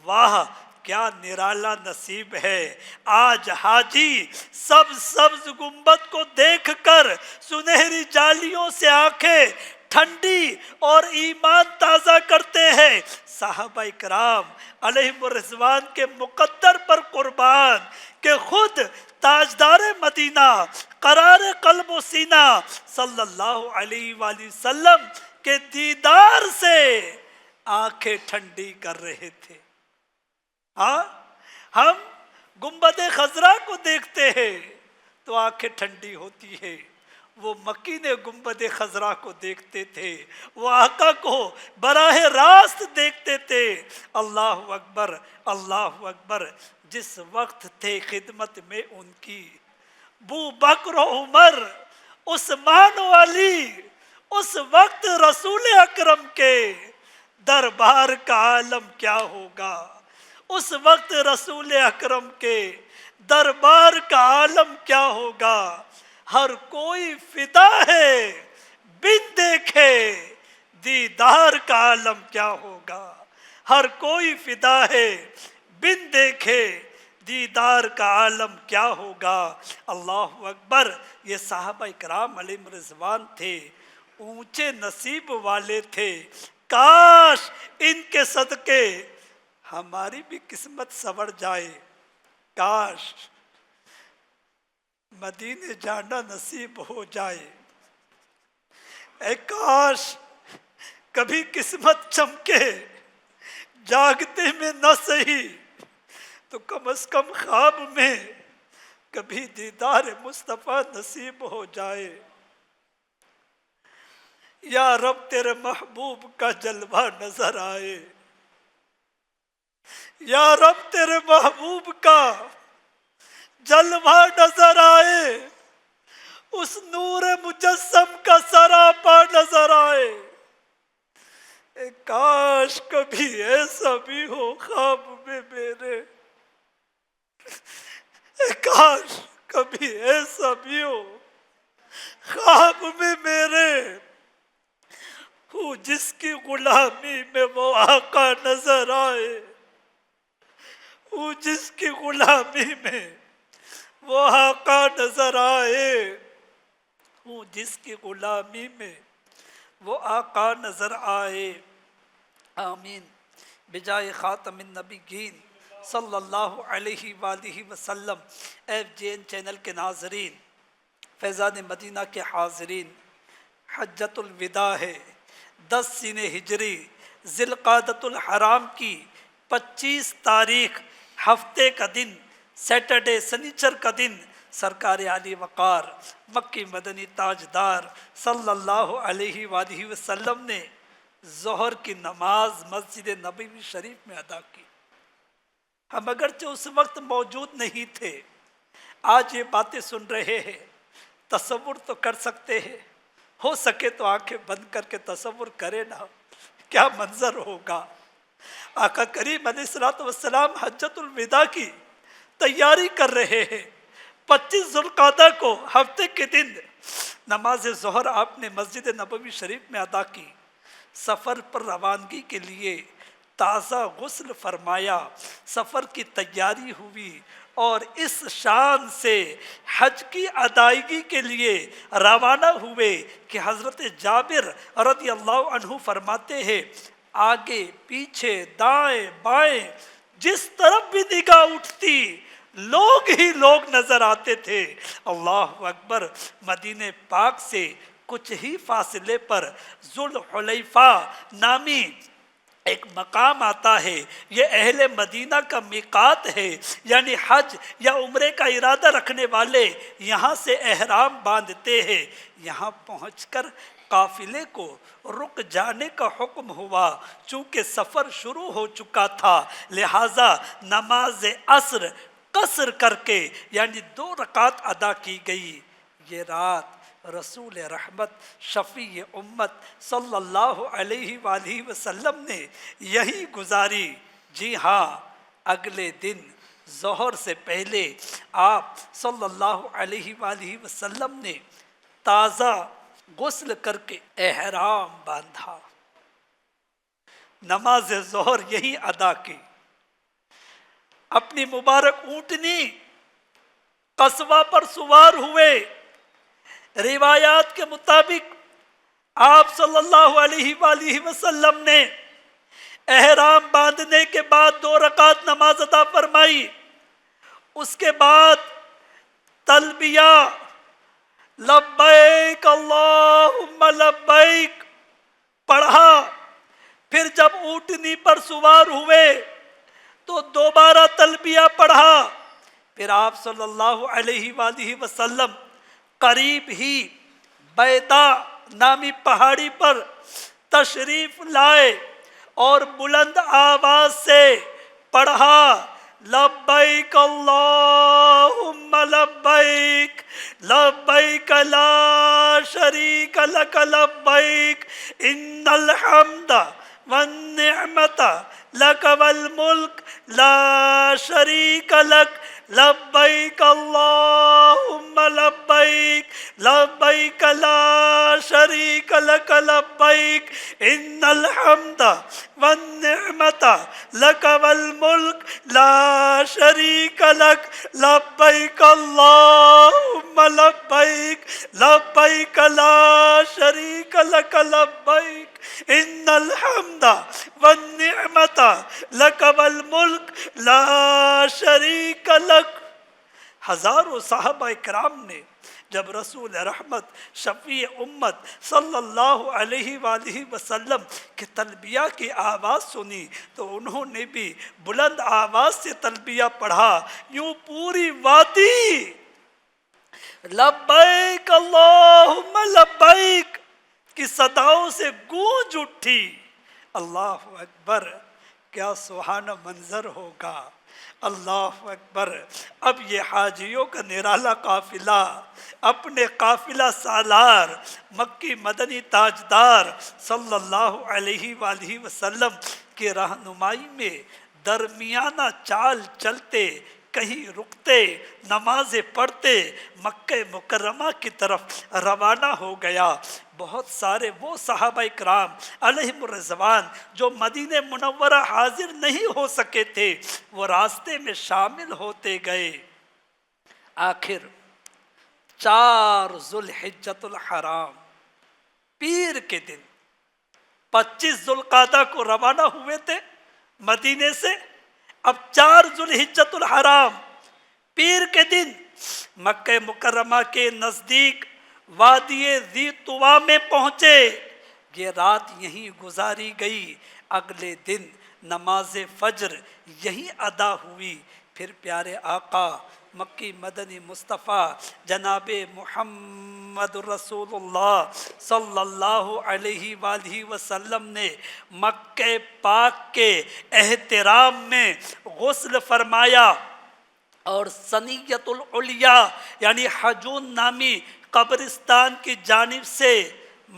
واہ کیا نرالا نصیب ہے! آج حاجی سبز گنبد کو دیکھ کر سنہری جالیوں سے آنکھیں ٹھنڈی اور ایمان تازہ کرتے ہیں۔ صحابہ کرام علیہم الرضوان کے مقدر پر قربان کہ خود تاجدار مدینہ قرار قلب و سینہ صلی اللہ علیہ وآلہ وسلم کے دیدار سے آنکھیں ٹھنڈی کر رہے تھے۔ ہاں، ہم گنبد خضرا کو دیکھتے ہیں تو آنکھیں ٹھنڈی ہوتی ہے، وہ مکی نے گنبد خضرا کو دیکھتے تھے، وہ آقا کو براہ راست دیکھتے تھے۔ اللہ اکبر اللہ اکبر! جس وقت تھے خدمت میں ان کی ابو بکر و عمر، عثمان و علی، اس وقت رسول اکرم کے دربار کا عالم کیا ہوگا؟ اس وقت رسول اکرم کے دربار کا عالم کیا ہوگا؟ ہر کوئی فدا ہے بن دیکھے دیدار کا عالم کیا ہوگا؟ ہر کوئی فدا ہے بن دیکھے دیدار کا عالم کیا ہوگا؟ اللہ اکبر! یہ صحابہ کرام علیہم رضوان تھے، اونچے نصیب والے تھے۔ کاش ان کے صدقے ہماری بھی قسمت سنور جائے، کاش مدینے جانا نصیب ہو جائے، اے کاش کبھی قسمت چمکے، جاگتے میں نہ سہی تو کم از کم خواب میں کبھی دیدار مصطفیٰ نصیب ہو جائے۔ یا رب تیرے محبوب کا جلوہ نظر آئے، یا رب تیرے محبوب کا جلوہ نظر آئے، اس نور مجسم کا سراپا نظر آئے۔ اے کاش کبھی ایسا بھی ہو خواب میں میرے، اے کاش کبھی ایسا بھی ہو خواب میں میرے، وہ جس کی غلامی میں وہ آقا نظر آئے، وہ جس کی غلامی میں وہ آقا نظر آئے، وہ جس کی غلامی میں وہ آقا نظر آئے۔ آمین بجائے خاتم النبیین صلی اللہ علیہ وآلہ وسلم۔ FJN چینل کے ناظرین، فیضان مدینہ کے حاضرین، حجۃ الوداع ہے، 10 سین ہجری ذی القعدۃ الحرام کی 25 تاریخ ہفتے کا دن، سیٹرڈے سنیچر کا دن، سرکار علی وقار مکی مدنی تاجدار صلی اللہ علیہ وآلہ وسلم نے ظہر کی نماز مسجد نبوی شریف میں ادا کی۔ ہم اگرچہ اس وقت موجود نہیں تھے، آج یہ باتیں سن رہے ہیں، تصور تو کر سکتے ہیں، ہو سکے تو آنکھیں بند کر کے تصور کرے نا، کیا منظر ہوگا۔ آقا کریم علیہ الصلوۃ والسلام حجۃ الوداع کی تیاری کر رہے ہیں۔ 25 ذوالقعدہ کو ہفتے کے دن نماز ظہر آپ نے مسجد نبوی شریف میں ادا کی۔ سفر پر روانگی کے لیے تازہ غسل فرمایا، سفر کی تیاری ہوئی اور اس شان سے حج کی ادائیگی کے لیے روانہ ہوئے کہ حضرت جابر رضی اللہ عنہ فرماتے ہیں آگے پیچھے دائیں بائیں جس طرف بھی نگاہ اٹھتی لوگ ہی لوگ نظر آتے تھے۔ اللہ اکبر۔ مدینہ پاک سے کچھ ہی فاصلے پر ذوالحلیفہ نامی ایک مقام آتا ہے، یہ اہل مدینہ کا میقات ہے، یعنی حج یا عمرے کا ارادہ رکھنے والے یہاں سے احرام باندھتے ہیں۔ یہاں پہنچ کر قافلے کو رک جانے کا حکم ہوا، چونکہ سفر شروع ہو چکا تھا، لہٰذا نماز عصر قصر کر کے یعنی 2 رکعت ادا کی گئی۔ یہ رات رسول رحمت شفیع امت صلی اللہ علیہ وآلہ وسلم نے یہی گزاری۔ جی ہاں، اگلے دن ظہر سے پہلے آپ صلی اللہ علیہ وآلہ وسلم نے تازہ غسل کر کے احرام باندھا، نماز ظہر یہی ادا کی، اپنی مبارک اونٹنی قصوہ پر سوار ہوئے۔ روایات کے مطابق آپ صلی اللہ علیہ وآلہ وسلم نے احرام باندھنے کے بعد 2 رکعت نماز ادا فرمائی، اس کے بعد تلبیہ لبیک اللہم لبیک پڑھا، پھر جب اونٹنی پر سوار ہوئے تو دوبارہ تلبیہ پڑھا، پھر آپ صلی اللہ علیہ وآلہ وسلم قریب ہی بیدا نامی پہاڑی پر تشریف لائے اور بلند آواز سے پڑھا لبیک اللہم لبیک لبیک لا شریک لک لبیک ان الحمد والنعمت لک والملک لا شریک لک لبیک اللہم لبیک لبیک لا شریک لک لبیک ان الحمد والنعمت لک والملک لا شریک لک لبیک اللہم لبیک لبیک لا شریک لک لبیک ان الحمد والنعمت لک والملک لا شریک لک۔ ہزاروں صحابہ کرام نے جب رسول رحمت شفیع امت صلی اللہ علیہ وآلہ وسلم کی تلبیہ کی آواز سنی تو انہوں نے بھی بلند آواز سے تلبیہ پڑھا، یوں پوری وادی لبیک اللہم لبیک کی صداؤں سے گونج اٹھی۔ اللہ اکبر، کیا سہانا منظر ہوگا، اللہ اکبر۔ اب یہ حاجیوں کا نرالا قافلہ اپنے قافلہ سالار مکی مدنی تاجدار صلی اللہ علیہ وآلہ وسلم کی رہنمائی میں درمیانہ چال چلتے، کہیں رکتے، نمازیں پڑھتے مکہ مکرمہ کی طرف روانہ ہو گیا۔ بہت سارے وہ صحابہ اکرام علیہم الرضوان جو مدینہ منورہ حاضر نہیں ہو سکے تھے وہ راستے میں شامل ہوتے گئے۔ آخر 4 ذوالحجۃ الحرام پیر کے دن 25 ذوالقعدہ کو روانہ ہوئے تھے مدینے سے، اب 4 ذوالحجۃ الحرام پیر کے دن مکہ مکرمہ کے نزدیک وادی ذی طوا میں پہنچے، یہ رات یہیں گزاری گئی، اگلے دن نماز فجر یہیں ادا ہوئی۔ پھر پیارے آقا مکی مدنی مصطفیٰ جناب محمد رسول اللہ صلی اللہ علیہ وآلہ وسلم نے مکہ پاک کے احترام میں غسل فرمایا اور ثنیۃ العلیٰ یعنی حجون نامی قبرستان کی جانب سے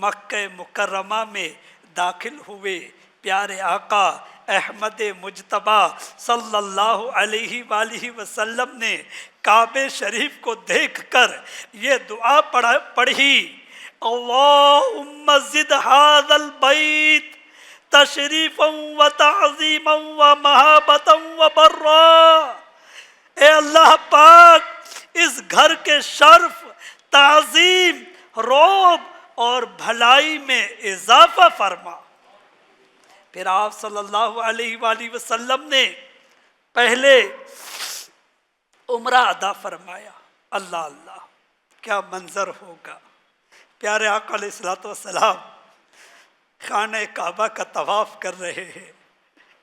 مکہ مکرمہ میں داخل ہوئے۔ پیارے آقا احمد مجتبیٰ صلی اللہ علیہ وآلہ وسلم نے کعبہ شریف کو دیکھ کر یہ دعا پڑھی، اللہم زد ھذا البیت تشریفا و تعظیما و محبتا و برا، اے اللہ پاک اس گھر کے شرف، تعظیم، رعب اور بھلائی میں اضافہ فرما۔ پھر آپ صلی اللہ علیہ وآلہ وسلم نے پہلے عمرہ ادا فرمایا۔ اللہ اللہ کیا منظر ہوگا، پیارے آقا علیہ الصلوۃ والسلام خانہ کعبہ کا طواف کر رہے ہیں۔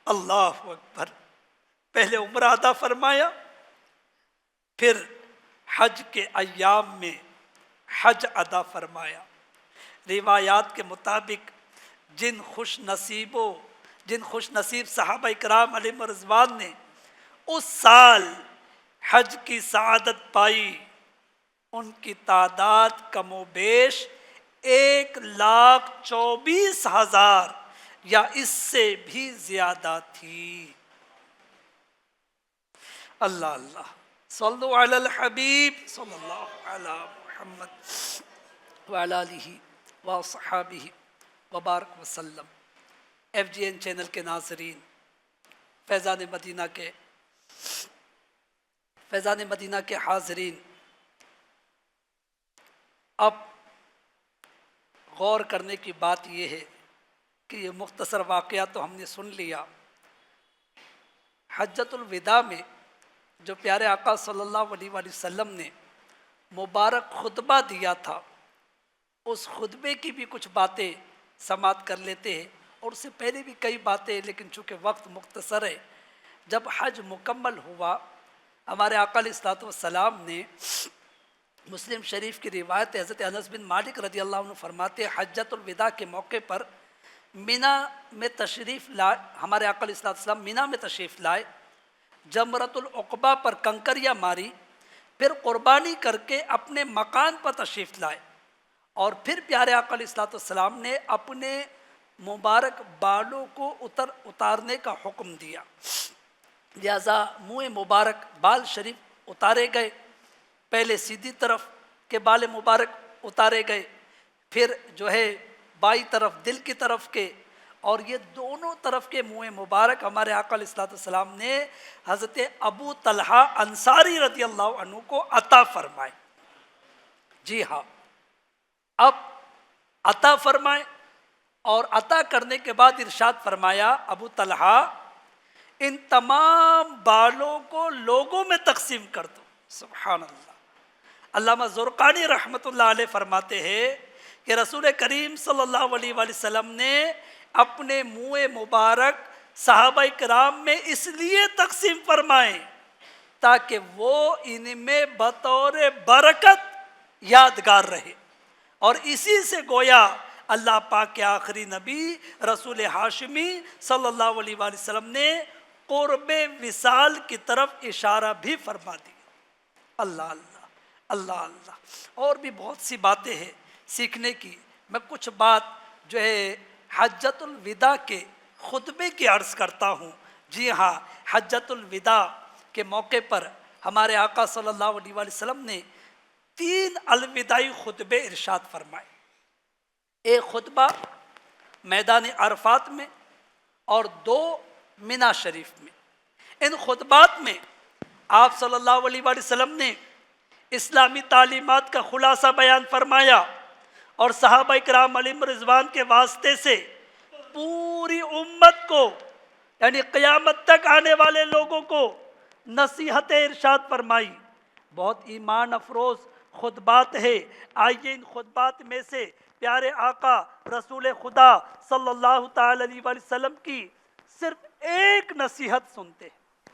اللہ اکبر، پہلے عمرہ ادا فرمایا، پھر حج کے ایام میں حج ادا فرمایا۔ روایات کے مطابق جن خوش نصیب صحابہ کرام علیہم رضوان نے اس سال حج کی سعادت پائی، ان کی تعداد کم و بیش 1,24,000 یا اس سے بھی زیادہ تھی۔ اللہ اللہ، صلو علی الحبیب صلی اللہ علی محمد وعلی آلہ وصحابہ وبارک وسلم۔ ایف جی این چینل کے ناظرین، فیضان مدینہ کے حاضرین، اب غور کرنے کی بات یہ ہے کہ یہ مختصر واقعہ تو ہم نے سن لیا۔ حجۃ الوداع میں جو پیارے آقا صلی اللہ علیہ وآلہ وسلم نے مبارک خطبہ دیا تھا، اس خطبے کی بھی کچھ باتیں سماعت کر لیتے ہیں، اور اس سے پہلے بھی کئی باتیں، لیکن چونکہ وقت مختصر ہے۔ جب حج مکمل ہوا، ہمارے آقا علیہ الصلوۃ والسلام نے، مسلم شریف کی روایت حضرت انس بن مالک رضی اللہ عنہ فرماتے ہیں، حجۃ الوداع کے موقع پر مینا میں تشریف لائے، ہمارے آقا علیہ الصلوۃ والسلام مینا میں تشریف لائے، جمرۃ العقبہ پر کنکریاں ماری، پھر قربانی کر کے اپنے مکان پر تشریف لائے، اور پھر پیارے آقا علیہ الصلوۃ والسلام نے اپنے مبارک بالوں کو اتارنے کا حکم دیا، لہذا منہ مبارک بال شریف اتارے گئے، پہلے سیدھی طرف کے بال مبارک اتارے گئے، پھر جو ہے بائیں طرف دل کی طرف کے، اور یہ دونوں طرف کے منہ مبارک ہمارے آقا علیہ الصلوۃ والسلام نے حضرت ابو طلحہ انصاری رضی اللہ عنہ کو عطا فرمائے۔ جی ہاں، اب عطا فرمائے، اور عطا کرنے کے بعد ارشاد فرمایا، ابو طلحہ ان تمام بالوں کو لوگوں میں تقسیم کر دو۔ سبحان اللہ۔ علامہ زرقانی رحمۃ اللہ علیہ فرماتے ہیں کہ رسول کریم صلی اللہ علیہ وآلہ وسلم نے اپنے منہ مبارک صحابہ کرام میں اس لیے تقسیم فرمائے تاکہ وہ ان میں بطور برکت یادگار رہے، اور اسی سے گویا اللہ پاک کے آخری نبی رسول ہاشمی صلی اللہ علیہ وآلہ وسلم نے قرب وصال کی طرف اشارہ بھی فرما دیا۔ اللہ اللہ اللہ اللہ، اور بھی بہت سی باتیں ہیں سیکھنے کی۔ میں کچھ بات جو ہے حجۃ الوداع کے خطبے کی عرض کرتا ہوں۔ جی ہاں، حجۃ الوداع کے موقع پر ہمارے آقا صلی اللہ علیہ وآلہ وسلم نے 3 الوداعی خطبے ارشاد فرمائے۔ ایک خطبہ میدان عرفات میں اور 2 مینا شریف میں۔ ان خطبات میں آپ صلی اللہ علیہ وآلہ وسلم نے اسلامی تعلیمات کا خلاصہ بیان فرمایا، اور صحابہ کرام علیہم رضوان کے واسطے سے پوری امت کو، یعنی قیامت تک آنے والے لوگوں کو نصیحت ارشاد فرمائی۔ بہت ایمان افروز خطبات ہے۔ آئیے ان خطبات میں سے پیارے آقا رسول خدا صلی اللہ تعالی علیہ وآلہ وسلم کی صرف ایک نصیحت سنتے ہیں۔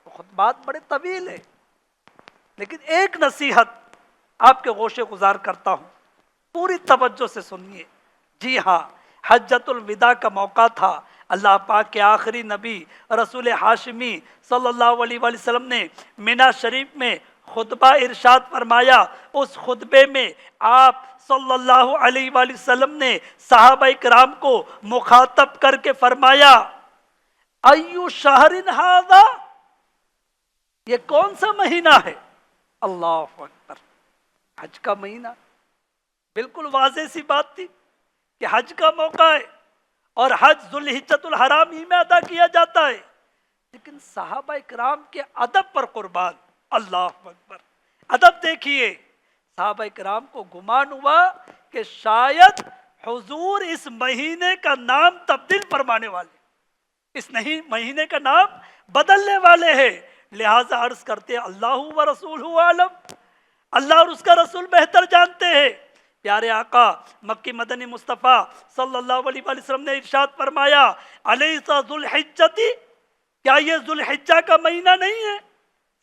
وہ خطبات بڑے طویل ہیں، لیکن ایک نصیحت آپ کے گوشے گزار کرتا ہوں، پوری توجہ سے سنیے۔ جی ہاں، حجۃ الوداع کا موقع تھا۔ اللہ پاک کے آخری نبی رسول ہاشمی صلی اللہ علیہ وآلہ وسلم نے مینا شریف میں خطبہ ارشاد فرمایا۔ اس خطبے میں آپ صلی اللہ علیہ وآلہ وسلم نے صحابہ کرام کو مخاطب کر کے فرمایا، ایو شہر ھذا، یہ کون سا مہینہ ہے؟ اللہ اکبر، حج کا مہینہ۔ بالکل واضح سی بات تھی کہ حج کا موقع ہے اور حج ذوالحجۃ الحرام ہی میں ادا کیا جاتا ہے، لیکن صحابہ کرام کے ادب پر قربان، اللہ اکبر۔ ادب دیکھیے، صحابہ کرام کو گمان ہوا کہ شاید حضور اس مہینے کا نام تبدیل فرمانے والے، اس مہینے کا نام بدلنے والے ہیں، لہذا عرض کرتے اللہ و رسولہ عالم، اللہ اور اس کا رسول بہتر جانتے ہیں۔ پیارے آقا مکی مدنی مصطفیٰ صلی اللہ علیہ وآلہ وسلم نے ارشاد فرمایا، الیس ذو الحجۃ، کیا یہ ذو الحجہ کا مہینہ نہیں ہے؟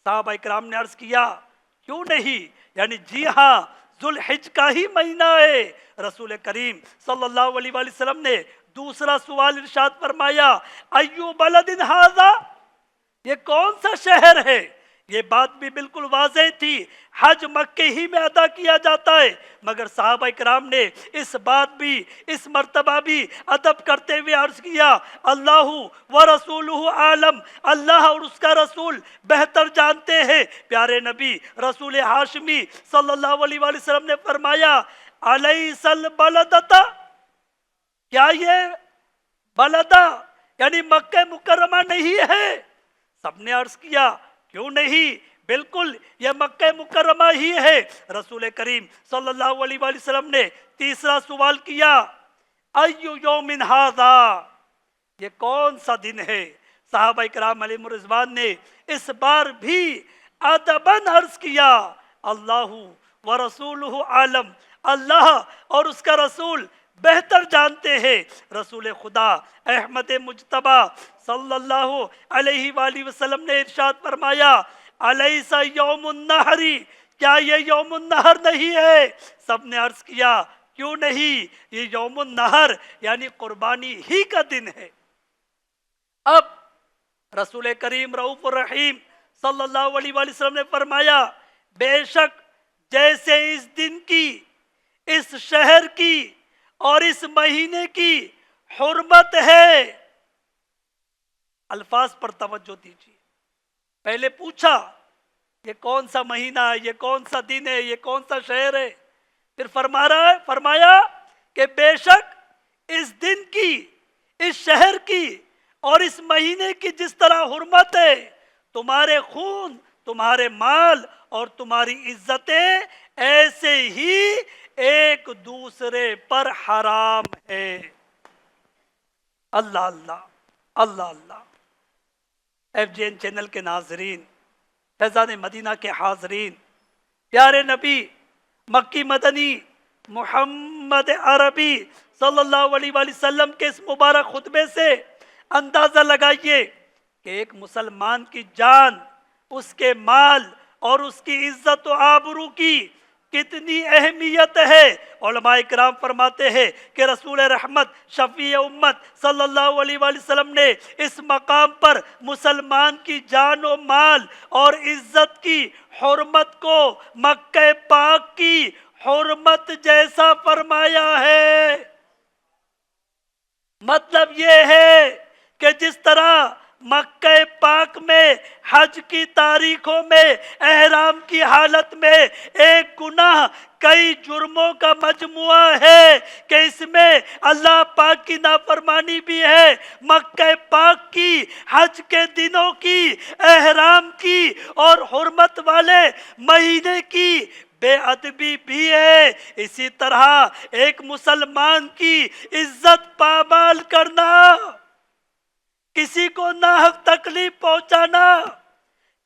صحابہ کرام نے عرض کیا، کیوں نہیں؟ یعنی جی ہاں، ذو الحج کا ہی مہینہ ہے۔ رسول کریم صلی اللہ علیہ وآلہ وسلم نے دوسرا سوال ارشاد فرمایا، ایو بلد ھذا، یہ کون سا شہر ہے؟ یہ بات بھی بالکل واضح تھی، حج مکے ہی میں ادا کیا جاتا ہے، مگر صحابہ کرام نے اس بات بھی، اس مرتبہ بھی ادب کرتے ہوئے عرض کیا، اللہ و رسولہ عالم، اللہ اور اس کا رسول بہتر جانتے ہیں۔ پیارے نبی رسول ہاشمی صلی اللہ علیہ وآلہ وسلم نے فرمایا، الیس البلدۃ، کیا یہ بلدہ یعنی مکہ مکرمہ نہیں ہے؟ سب نے عرض کیا، کیوں نہیں، بالکل یہ مکہ مکرمہ ہی ہے۔ رسول کریم صلی اللہ علیہ وآلہ وسلم نے تیسرا سوال کیا، ایو یوم ھذا، یہ کون سا دن ہے؟ صحابہ کرام علیہم الرضوان نے اس بار بھی ادباً عرض کیا، اللہ و رسولہ عالم، اللہ اور اس کا رسول بہتر جانتے ہیں۔ رسول خدا احمد مجتبی صلی اللہ علیہ وآلہ وسلم نے ارشاد فرمایا، الیس یوم النحر، کیا یہ یوم النحر نہیں ہے؟ سب نے عرض کیا، کیوں نہیں، یہ یوم النحر یعنی قربانی ہی کا دن ہے۔ اب رسول کریم رؤوف الرحیم صلی اللہ علیہ وآلہ وسلم نے فرمایا، بے شک جیسے اس دن کی، اس شہر کی اور اس مہینے کی حرمت ہے، الفاظ پر توجہ دیجیے۔ پہلے پوچھا یہ کون سا مہینہ ہے، یہ کون سا دن ہے، یہ کون سا شہر ہے، پھر فرمایا کہ بے شک اس دن کی، اس شہر کی اور اس مہینے کی جس طرح حرمت ہے، تمہارے خون، تمہارے مال اور تمہاری عزتیں ایسے ہی ایک دوسرے پر حرام ہے۔ اللہ اللہ اللہ اللہ۔ FGN چینل کے ناظرین، فیضان مدینہ کے حاضرین، پیارے نبی مکی مدنی محمد عربی صلی اللہ علیہ وآلہ وسلم کے اس مبارک خطبے سے اندازہ لگائیے کہ ایک مسلمان کی جان، اس کے مال اور اس کی عزت و آبرو کی کتنی اہمیت ہے۔ علماء کرام فرماتے ہیں کہ رسول رحمت شفیع امت صلی اللہ علیہ وآلہ وسلم نے اس مقام پر مسلمان کی جان و مال اور عزت کی حرمت کو مکہ پاک کی حرمت جیسا فرمایا ہے۔ مطلب یہ ہے کہ جس طرح مکہ پاک میں حج کی تاریخوں میں احرام کی حالت میں ایک گناہ کئی جرموں کا مجموعہ ہے کہ اس میں اللہ پاک کی نافرمانی بھی ہے، مکہ پاک کی حج کے دنوں کی، احرام کی اور حرمت والے مہینے کی بے ادبی بھی ہے۔ اسی طرح ایک مسلمان کی عزت پامال کرنا، کسی کو ناحق تکلیف پہنچانا،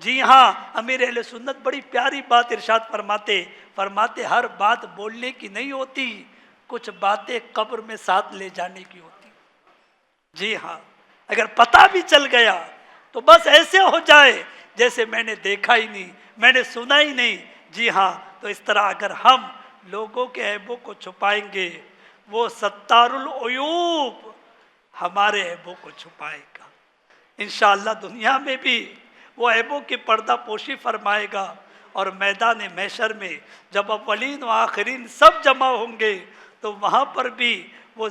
جی ہاں، امیر اہل سنت بڑی پیاری بات ارشاد فرماتے ہر بات بولنے کی نہیں ہوتی، کچھ باتیں قبر میں ساتھ لے جانے کی ہوتی۔ جی ہاں، اگر پتہ بھی چل گیا تو بس ایسے ہو جائے جیسے میں نے دیکھا ہی نہیں، میں نے سنا ہی نہیں۔ جی ہاں، تو اس طرح اگر ہم لوگوں کے عیبوں کو چھپائیں گے، وہ ستار العیوب ہمارے عیبوں کو چھپائے گا۔ انشاءاللہ دنیا میں بھی وہ عیبوں کی پردہ پوشی فرمائے گا، اور میدان محشر میں جب اولین و آخرین سب جمع ہوں گے تو وہاں پر بھی وہ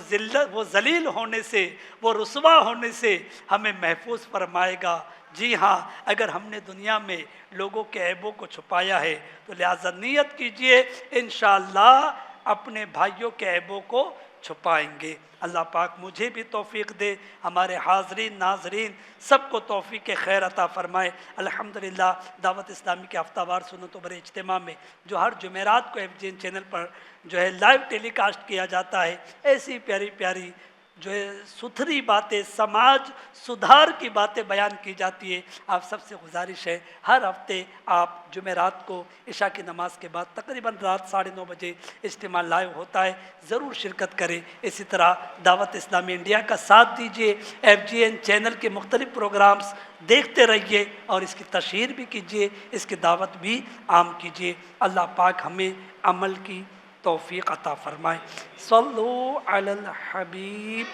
ذلیل ہونے سے، وہ رسوا ہونے سے ہمیں محفوظ فرمائے گا۔ جی ہاں، اگر ہم نے دنیا میں لوگوں کے عیبوں کو چھپایا ہے تو لہٰذا نیت کیجئے انشاءاللہ اپنے بھائیوں کے عیبوں کو چھپائیں گے۔ اللہ پاک مجھے بھی توفیق دے، ہمارے حاضرین ناظرین سب کو توفیق خیر عطا فرمائے۔ الحمدللہ دعوت اسلامی کے ہفتہ وار سنت و برے اجتماع میں جو ہر جمعرات کو FGN چینل پر جو ہے لائیو ٹیلی کاسٹ کیا جاتا ہے، ایسی پیاری پیاری جو ہے ستھری باتیں، سماج سدھار کی باتیں بیان کی جاتی ہے۔ آپ سب سے گزارش ہے ہر ہفتے آپ جمعرات کو عشاء کی نماز کے بعد تقریباً رات 9:30 بجے اجتماع لائیو ہوتا ہے، ضرور شرکت کریں۔ اسی طرح دعوت اسلامی انڈیا کا ساتھ دیجیے، FGN چینل کے مختلف پروگرامز دیکھتے رہیے اور اس کی تشہیر بھی کیجیے، اس کی دعوت بھی عام کیجیے۔ اللہ پاک ہمیں عمل کی توفیق عطا فرمائے۔ صلو علی الحبیب۔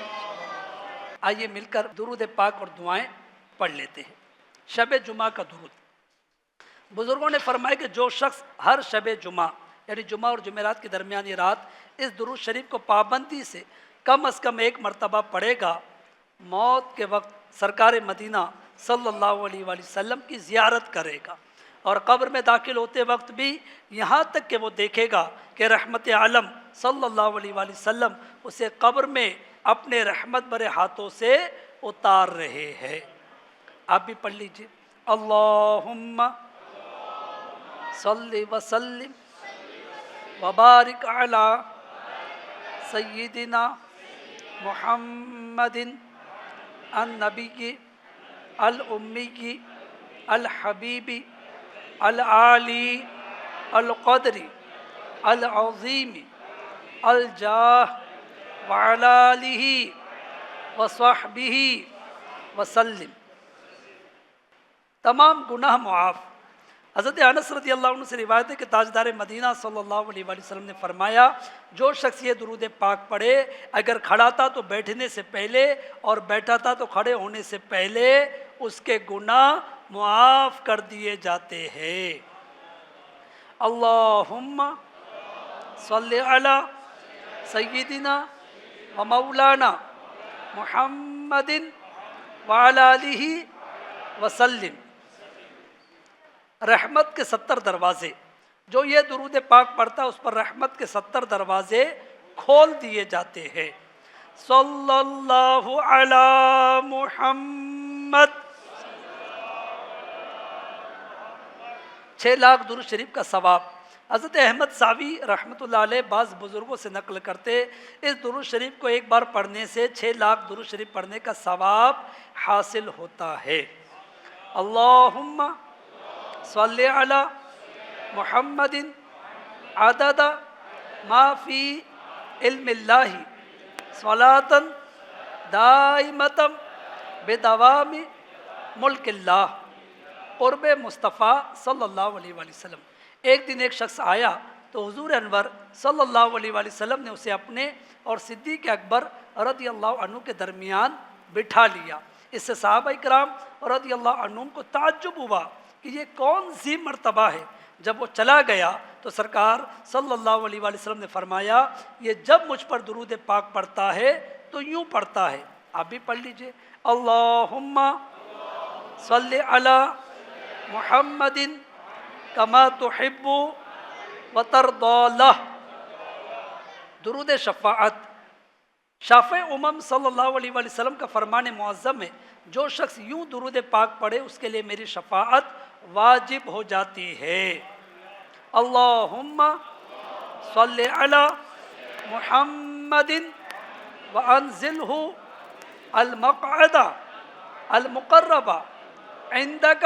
آئیے مل کر درود پاک اور دعائیں پڑھ لیتے ہیں۔ شب جمعہ کا درود۔ بزرگوں نے فرمایا کہ جو شخص ہر شب جمعہ یعنی جمعہ اور جمعرات کے درمیانی رات اس درود شریف کو پابندی سے کم از کم 1 مرتبہ پڑھے گا، موت کے وقت سرکار مدینہ صلی اللہ علیہ وآلہ وسلم کی زیارت کرے گا، اور قبر میں داخل ہوتے وقت بھی یہاں تک کہ وہ دیکھے گا کہ رحمت عالم صلی اللہ علیہ وآلہ وسلم اسے قبر میں اپنے رحمت بھرے ہاتھوں سے اتار رہے ہیں۔ آپ بھی پڑھ لیجئے۔ اللہم صلی وسلم وبارک علی سیدنا محمد النبی الامی الحبیب العالی القدری العظیم الجاہ وعلی آلہ وصحبہ وسلم۔ تمام گناہ معاف۔ حضرت انس رضی اللہ عنہ سے روایت ہے کہ تاجدار مدینہ صلی اللہ علیہ وآلہ وسلم نے فرمایا، جو شخص یہ درود پاک پڑھے، اگر کھڑا تھا تو بیٹھنے سے پہلے اور بیٹھا تھا تو کھڑے ہونے سے پہلے اس کے گناہ معاف کر دیے جاتے ہیں۔ اللہم صلی علی سیدنا و مولانا محمد وعلی آلہ وسلم۔ رحمت کے 70 دروازے، جو یہ درود پاک پڑھتا ہے اس پر رحمت کے 70 دروازے کھول دیے جاتے ہیں۔ صلی اللہ علی محمد۔ 6 لاکھ درود شریف کا ثواب۔ حضرت احمد ساوی رحمۃ اللہ علیہ بعض بزرگوں سے نقل کرتے، اس درود شریف کو ایک بار پڑھنے سے 6 لاکھ درود شریف پڑھنے کا ثواب حاصل ہوتا ہے۔ اللہم صلی علی محمد عدد ما فی علم اللہ صلاۃ دائمۃ بدوام ملک اللہ۔ قرب مصطفیٰ صلی اللہ علیہ وآلہ وسلم۔ ایک دن ایک شخص آیا تو حضور انور صلی اللہ علیہ وآلہ وسلم نے اسے اپنے اور صدیق اکبر رضی اللہ عنہ کے درمیان بٹھا لیا۔ اس سے صحابہ کرام رضی اللہ عنہم کو تعجب ہوا کہ یہ کون سی مرتبہ ہے۔ جب وہ چلا گیا تو سرکار صلی اللہ علیہ وآلہ وسلم نے فرمایا، یہ جب مجھ پر درود پاک پڑھتا ہے تو یوں پڑھتا ہے۔ آپ بھی پڑھ لیجئے۔ اللہم صلی علی محمد کما تحب وترضی لہ۔ درود شفاعت۔ شافع امم صلی اللہ علیہ وآلہ وسلم کا فرمان معظم ہے، جو شخص یوں درود پاک پڑھے اس کے لیے میری شفاعت واجب ہو جاتی ہے۔ اللہم صلی علی محمد وانزلہ المقعد المقرب عندک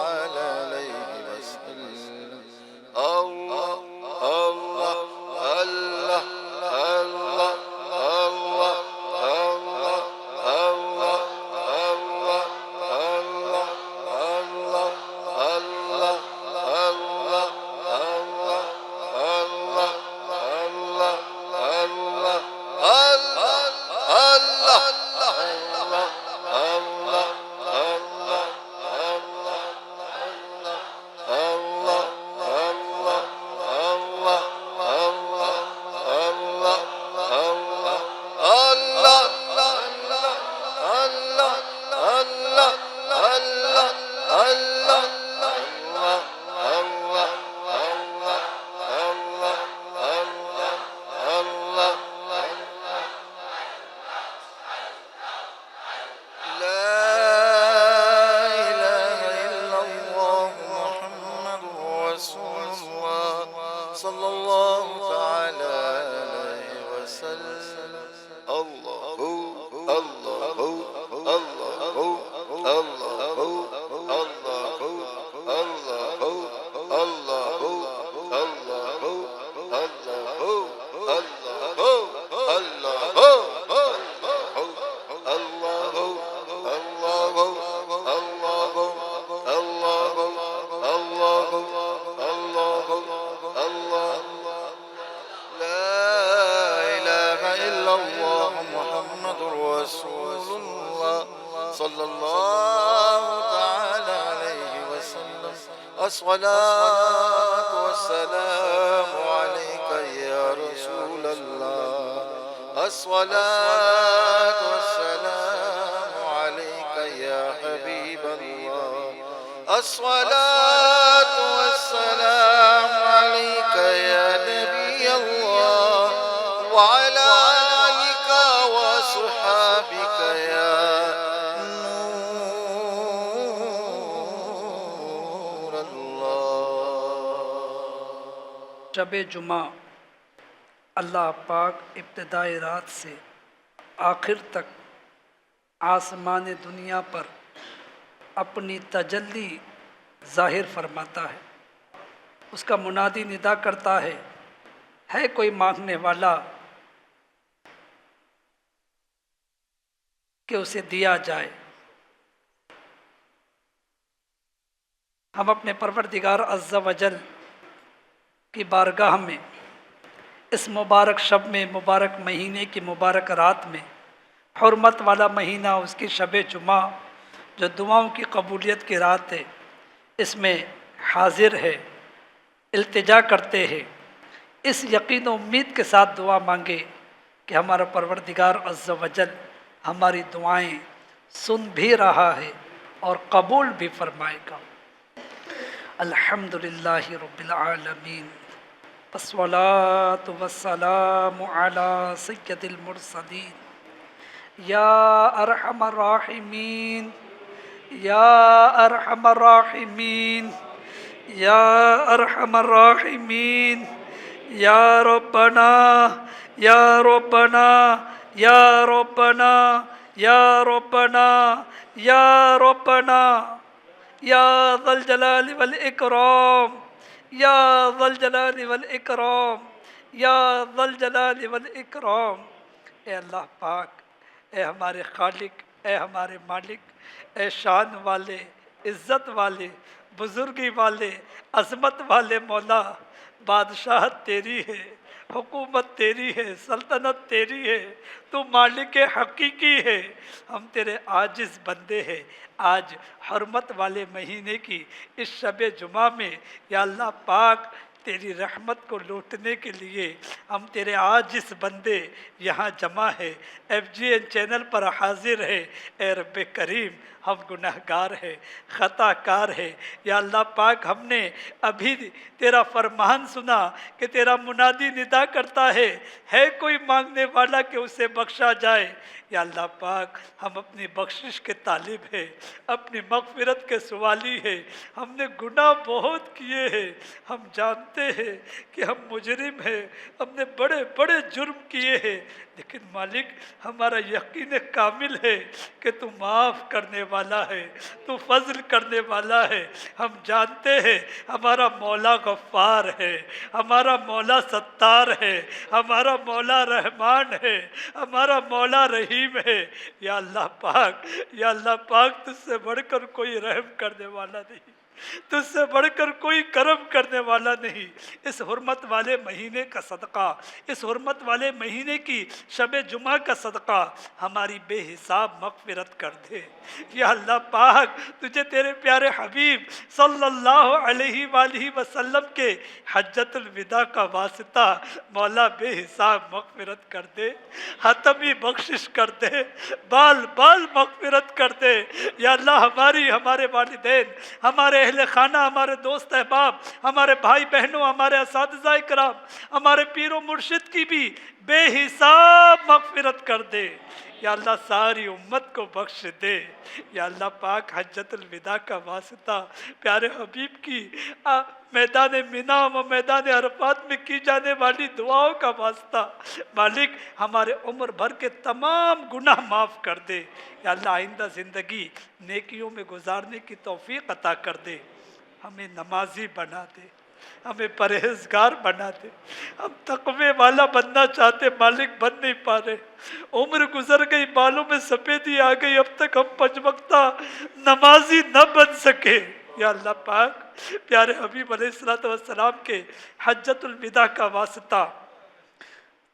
وسلم الله الله الله الله صلى الله تعالى عليه وسلم الصلاة والسلام عليك يا رسول الله الصلاة والسلام عليك يا حبيب الله الصلاة والسلام عليك يا نبي الله وعلى آلك وصحابك يا شب جمعہ اللہ پاک ابتدائی رات سے آخر تک آسمان دنیا پر اپنی تجلی ظاہر فرماتا ہے. اس کا منادی ندا کرتا ہے کوئی مانگنے والا کہ اسے دیا جائے. ہم اپنے پروردگار عز و جل کی بارگاہ میں اس مبارک شب میں، مبارک مہینے کی مبارک رات میں، حرمت والا مہینہ اس کی شب جمعہ جو دعاؤں کی قبولیت کی رات ہے، اس میں حاضر ہے، التجا کرتے ہیں، اس یقین و امید کے ساتھ دعا مانگے کہ ہمارا پروردگار عز و جل ہماری دعائیں سن بھی رہا ہے اور قبول بھی فرمائے گا. الحمدللہ رب العالمین والصلاة والسلام علی سید المرسلین یا ارحم الراحمین یا ارحم الراحمین یا ارحم الراحمین یا ربنا یا ربنا یا ربنا یا ربنا یا ربنا یا ذا الجلال والاکرام یا ذا الجلال والاکرام یا ذا الجلال والاکرام. اے اللہ پاک، اے ہمارے خالق، اے ہمارے مالک، اے شان والے، عزت والے، بزرگی والے، عظمت والے مولا، بادشاہت تیری ہے، حکومت تیری ہے، سلطنت تیری ہے، تو مالک حقیقی ہے. ہم تیرے عاجز بندے ہیں. آج حرمت والے مہینے کی اس شب جمعہ میں یا اللہ پاک تیری رحمت کو لوٹنے کے لیے ہم تیرے عاجز بندے یہاں جمع ہے، FGN چینل پر حاضر ہے. اے رب کریم، ہم گناہگار ہیں، خطا کار ہے. یا اللہ پاک، ہم نے ابھی تیرا فرمان سنا کہ تیرا منادی ندا کرتا ہے کوئی مانگنے والا کہ اسے بخشا جائے. یا اللہ پاک، ہم اپنی بخشش کے طالب ہیں، اپنی مغفرت کے سوالی ہیں. ہم نے گناہ بہت کیے ہیں، ہم جانتے ہیں کہ ہم مجرم ہیں، ہم نے بڑے بڑے جرم کیے ہیں، لیکن مالک ہمارا یقین کامل ہے کہ تو معاف کرنے والا ہے، تو فضل کرنے والا ہے. ہم جانتے ہیں ہمارا مولا غفار ہے، ہمارا مولا ستار ہے، ہمارا مولا رحمان ہے، ہمارا مولا رحیم ہے. یا اللہ پاک، یا اللہ پاک، تجھ سے بڑھ کر کوئی رحم کرنے والا نہیں، تجھ سے بڑھ کر کوئی کرم کرنے والا نہیں. اس حرمت والے مہینے کا صدقہ، اس حرمت والے مہینے کی شب جمعہ کا صدقہ ہماری بے حساب مغفرت کر دے. یا اللہ پاک، تجھے تیرے پیارے حبیب صلی اللہ علیہ وآلہ وسلم کے حجت الوداع کا واسطہ مولا بے حساب مغفرت کر دے، حتمی بخشش کر دے، بال بال مغفرت کر دے. یا اللہ ہمارے والدین، ہمارے اہل خانہ، ہمارے دوست احباب، ہمارے بھائی بہنوں، ہمارے اساتذہ کرام، ہمارے پیر و مرشد کی بھی بے حساب مغفرت کر دے. یا اللہ ساری امت کو بخش دے۔ یا اللہ پاک حجت الوداع کا واسطہ پیارے حبیب کی میدان مینا و میدان عرفات میں کی جانے والی دعاؤں کا واسطہ مالک ہمارے عمر بھر کے تمام گناہ معاف کر دے۔ یا اللہ آئندہ زندگی نیکیوں میں گزارنے کی توفیق عطا کر دے، ہمیں نمازی بنا دے، ہمیں پرہیزگار بنا دے۔ ہم تقوی والا بننا چاہتے مالک بن نہیں پا رہے، عمر گزر گئی، بالوں میں سفیدی آ گئی، اب تک ہم 5 وقتہ نمازی نہ بن سکے۔ یا اللہ پاک پیارے حبیب علیہ السلام کے حجت الوداع کا واسطہ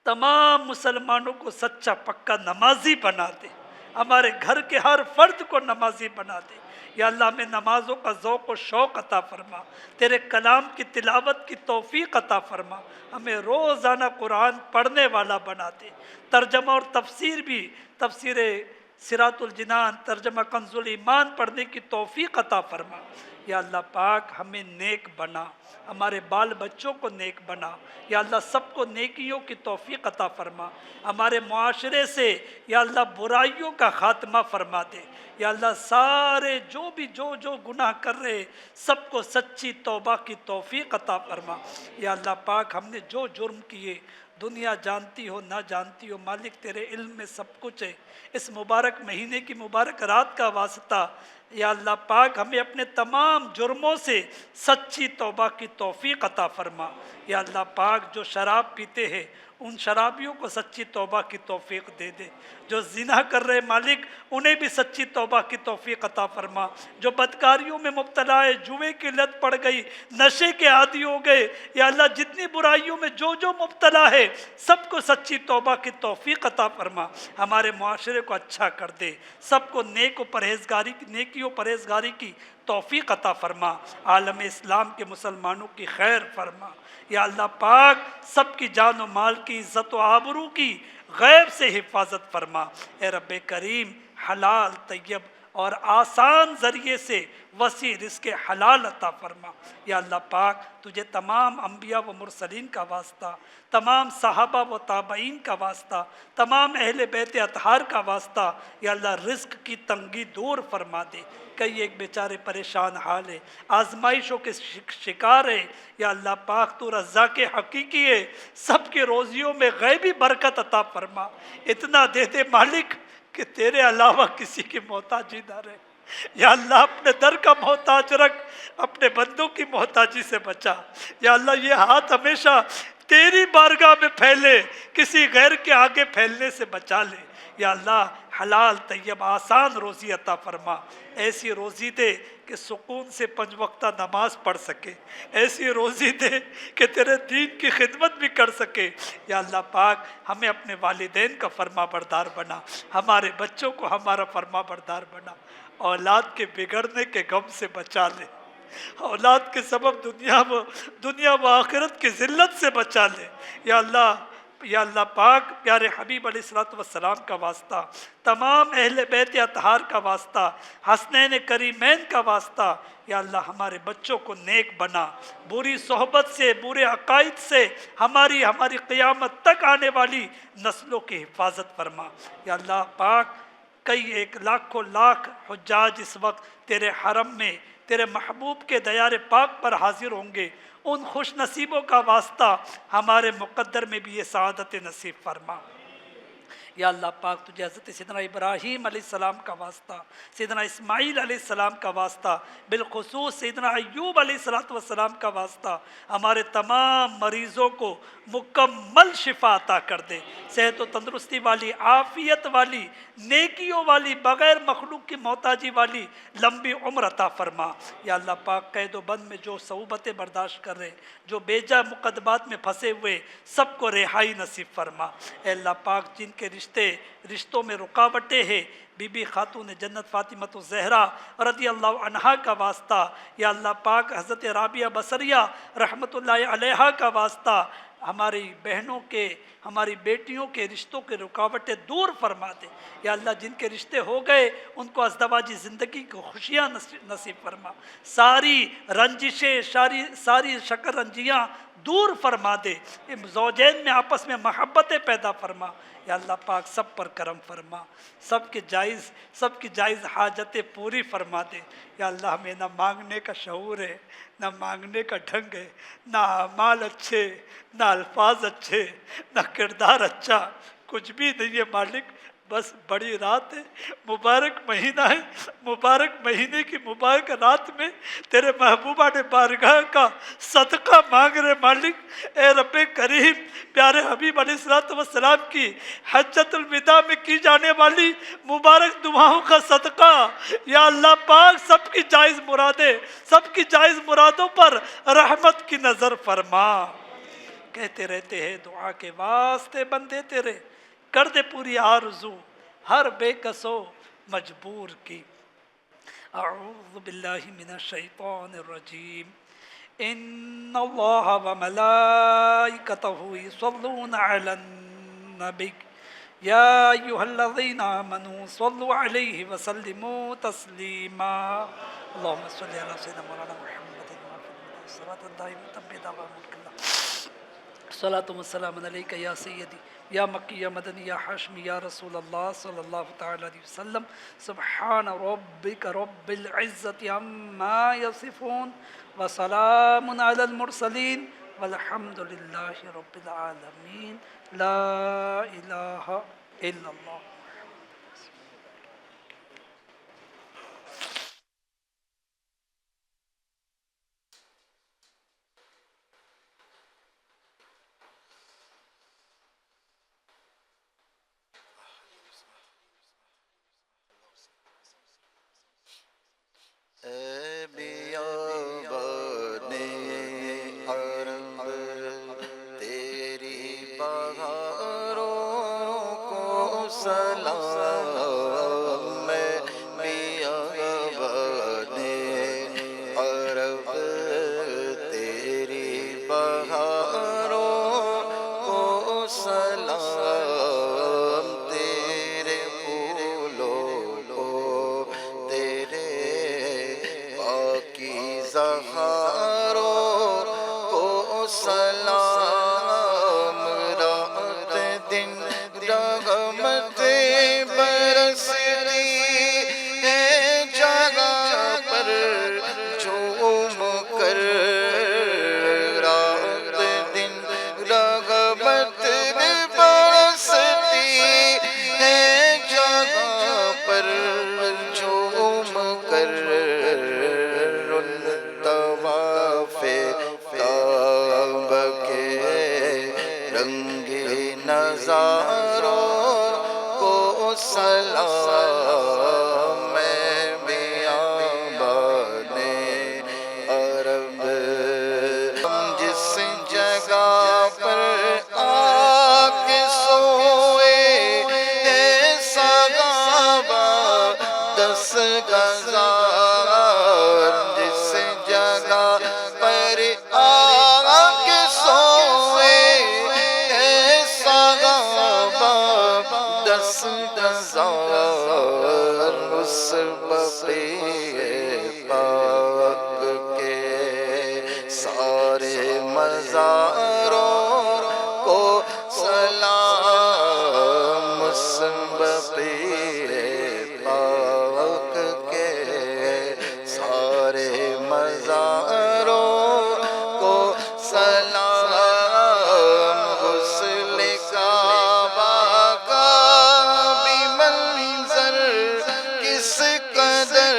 تمام مسلمانوں کو سچا پکا نمازی بنا دے، ہمارے گھر کے ہر فرد کو نمازی بنا دے۔ یا اللہ ہمیں نمازوں کا ذوق و شوق عطا فرما، تیرے کلام کی تلاوت کی توفیق عطا فرما، ہمیں روزانہ قرآن پڑھنے والا بنا دے، ترجمہ اور تفسیر بھی، تفسیر صراط الجنان، ترجمہ کنز الایمان پڑھنے کی توفیق عطا فرما۔ یا اللہ پاک ہمیں نیک بنا، ہمارے بال بچوں کو نیک بنا۔ یا اللہ سب کو نیکیوں کی توفیق عطا فرما، ہمارے معاشرے سے یا اللہ برائیوں کا خاتمہ فرما دے۔ یا اللہ سارے جو گناہ کر رہے سب کو سچی توبہ کی توفیق عطا فرما۔ یا اللہ پاک ہم نے جو جرم کیے، دنیا جانتی ہو نہ جانتی ہو، مالک تیرے علم میں سب کچھ ہے۔ اس مبارک مہینے کی مبارک رات کا واسطہ یا اللہ پاک ہمیں اپنے تمام جرموں سے سچی توبہ کی توفیق عطا فرما۔ یا اللہ پاک جو شراب پیتے ہیں ان شرابیوں کو سچی توبہ کی توفیق دے دے، جو زنا کر رہے مالک انہیں بھی سچی توبہ کی توفیق عطا فرما، جو بدکاریوں میں مبتلا ہے، جوئے کی لت پڑ گئی، نشے کے عادی ہو گئے، یا اللہ جتنی برائیوں میں جو مبتلا ہے سب کو سچی توبہ کی توفیق عطا فرما، ہمارے معاشرے کو اچھا کر دے، سب کو نیکی و پرہیزگاری کی توفیق عطا فرما، عالم اسلام کے مسلمانوں کی خیر فرما۔ یا اللہ پاک سب کی جان و مال کی، عزت و آبرو کی غیب سے حفاظت فرما۔ اے رب کریم حلال طیب اور آسان ذریعے سے وسیع رزق حلال عطا فرما۔ یا اللہ پاک تجھے تمام انبیاء و مرسلین کا واسطہ، تمام صحابہ و تابعین کا واسطہ، تمام اہل بیت اطہار کا واسطہ یا اللہ رزق کی تنگی دور فرما دے۔ کئی ایک بیچارے پریشان حال ہے، آزمائشوں کے شکار ہے، یا اللہ پاک تو رزاق حقیقی ہے، سب کے روزیوں میں غیبی برکت عطا فرما، اتنا دے دے مالک کہ تیرے علاوہ کسی کی محتاجی نہ رہے۔ یا اللہ اپنے در کا محتاج رکھ، اپنے بندوں کی محتاجی سے بچا۔ یا اللہ یہ ہاتھ ہمیشہ تیری بارگاہ میں پھیلے، کسی غیر کے آگے پھیلنے سے بچا لے۔ یا اللہ حلال طیب آسان روزی عطا فرما، ایسی روزی دے کہ سکون سے 5 وقتہ نماز پڑھ سکے، ایسی روزی دے کہ تیرے دین کی خدمت بھی کر سکے۔ یا اللہ پاک ہمیں اپنے والدین کا فرما بردار بنا، ہمارے بچوں کو ہمارا فرما بردار بنا، اولاد کے بگڑنے کے غم سے بچا لے، اولاد کے سبب دنیا و آخرت کی ذلت سے بچا لے۔ یا اللہ پاک پیارے حبیب علیہ السلام کا واسطہ، تمام اہل بیت اطہار کا واسطہ، حسنین کریمین کا واسطہ یا اللہ ہمارے بچوں کو نیک بنا، بری صحبت سے، برے عقائد سے ہماری قیامت تک آنے والی نسلوں کی حفاظت فرما۔ یا اللہ پاک کئی ایک لاکھوں لاکھ حجاج اس وقت تیرے حرم میں تیرے محبوب کے دیار پاک پر حاضر ہوں گے، ان خوش نصیبوں کا واسطہ ہمارے مقدر میں بھی یہ سعادت نصیب فرما۔ یا اللہ پاک تجھے حضرت سیدنا ابراہیم علیہ السلام کا واسطہ، سیدنا اسماعیل علیہ السلام کا واسطہ، بالخصوص سیدنا ایوب علیہ السلام کا واسطہ ہمارے تمام مریضوں کو مکمل شفا عطا کر دے، صحت و تندرستی والی، عافیت والی، نیکیوں والی، بغیر مخلوق کی محتاجی والی لمبی عمر عطا فرما۔ یا اللہ پاک قید و بند میں جو صعوبتیں برداشت کر رہے، جو بیجا مقدمات میں پھنسے ہوئے سب کو رہائی نصیب فرما۔ اے اللہ پاک جن کے رشتوں میں رکاوٹیں ہیں، بی بی خاتون جنت فاطمۃ الزہرا رضی اللہ عنہا کا واسطہ، یا اللہ پاک حضرت رابعہ بصریہ رحمۃ اللہ علیہا کا واسطہ، ہماری بہنوں کے، ہماری بیٹیوں کے رشتوں کے رکاوٹیں دور فرما دے۔ یا اللہ جن کے رشتے ہو گئے ان کو ازدواجی زندگی کو خوشیاں نصیب فرما، ساری رنجشیں، ساری شکر رنجیاں دور فرما دے، زوجین میں آپس میں محبتیں پیدا فرما۔ یا اللہ پاک سب پر کرم فرما، سب کی جائز حاجتیں پوری فرما دے۔ یا اللہ ہمیں نہ مانگنے کا شعور ہے، نہ مانگنے کا ڈھنگ ہے، نہ اعمال اچھے، نہ الفاظ اچھے، نہ کردار اچھا، کچھ بھی نہیں ہے مالک۔ بس بڑی رات ہے، مبارک مہینہ ہے، مبارک مہینے کی مبارک رات میں تیرے محبوبہ نے بارگاہ کا صدقہ مانگ رہے مالک۔ اے رب کریم، پیارے حبیب علیہ السلام کی حجۃ الوداع میں کی جانے والی مبارک دعاؤں کا صدقہ، یا اللہ پاک سب کی جائز مرادیں، سب کی جائز مرادوں پر رحمت کی نظر فرما۔ کہتے رہتے ہیں دعا کے واسطے بندے تیرے، کر دے پوری آرزو ہر بے کسو مجبور کی۔ اعوذ باللہ من الشیطان الرجیم۔ ان اللہ وملائکتہ یصلون علی النبی یا ایھا الذین آمنوا صلوا علیہ وسلموا تسلیما۔ اللہم صلی علی سیدنا مولانا محمد صلاۃ الدائمۃ بدوام ملک اللہ۔ صلاۃ والسلام علیک یا سیدی یا مکی یا مدنی یا ہاشمی یا رسول اللہ صلی اللہ تعالی علیہ وسلم۔ سبحان ربک رب العزت عما یصفون وسلام علی المرسلین والحمد للہ رب العالمین۔ لا الہ الا اللہ۔ اے بیابانے عرب تیری بہاروں کو سلام، میں بیابانے عرب تیری بہاروں کو سلام، تیرے پھولوں کو تیرے زہاروں کو سلام، رات دن رحمتیں برستی ہے جگہ پر جھوم کر، رات دن رحمتیں برستی ہے جگہ پر جھوم کر، کعبہ کے رنگی نظاروں کو سلام، میں بیابانے عرب۔ ہم جس جگہ پر آ کے سوئے ہیں صحابہ 10 گزار، جس جگہ پر آ کے سوئے ہیں صحابہ 10 گزار، اس بقیع پاک کے سارے مزاروں کو سلام، اس بقیع پاک کے سارے مزاروں کو سلام، غسل کعبہ کا بھی منظر کس قدر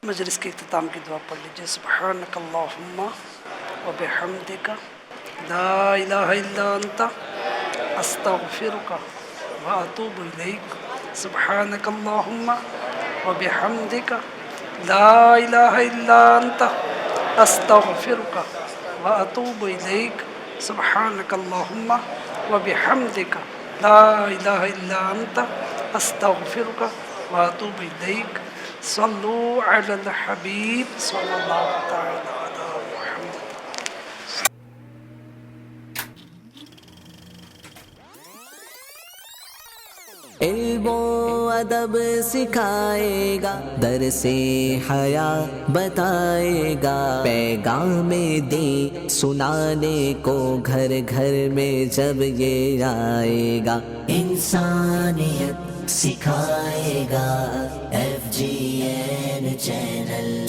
مجلس کے اختتام کی دعا پڑھ لیجیے. سبحانک اللہم و بحمدک لا الہ الا انت استغفرک و اتوب الیک. سبحانک اللہم و بحمدک لا الہ الا انت استغفرک و اتوب الیک. سبحانک اللہم و بحمدک لا الہ الا انت استغفرک و اتوب الیک. صلو علی الحبیب صلی اللہ تعالی علی محمد. علم و ادب سکھائے گا، درس حیا بتائے گا، پیغام دین سنانے کو گھر گھر میں جب یہ آئے گا، انسانیت سکھائے گا. FGN channel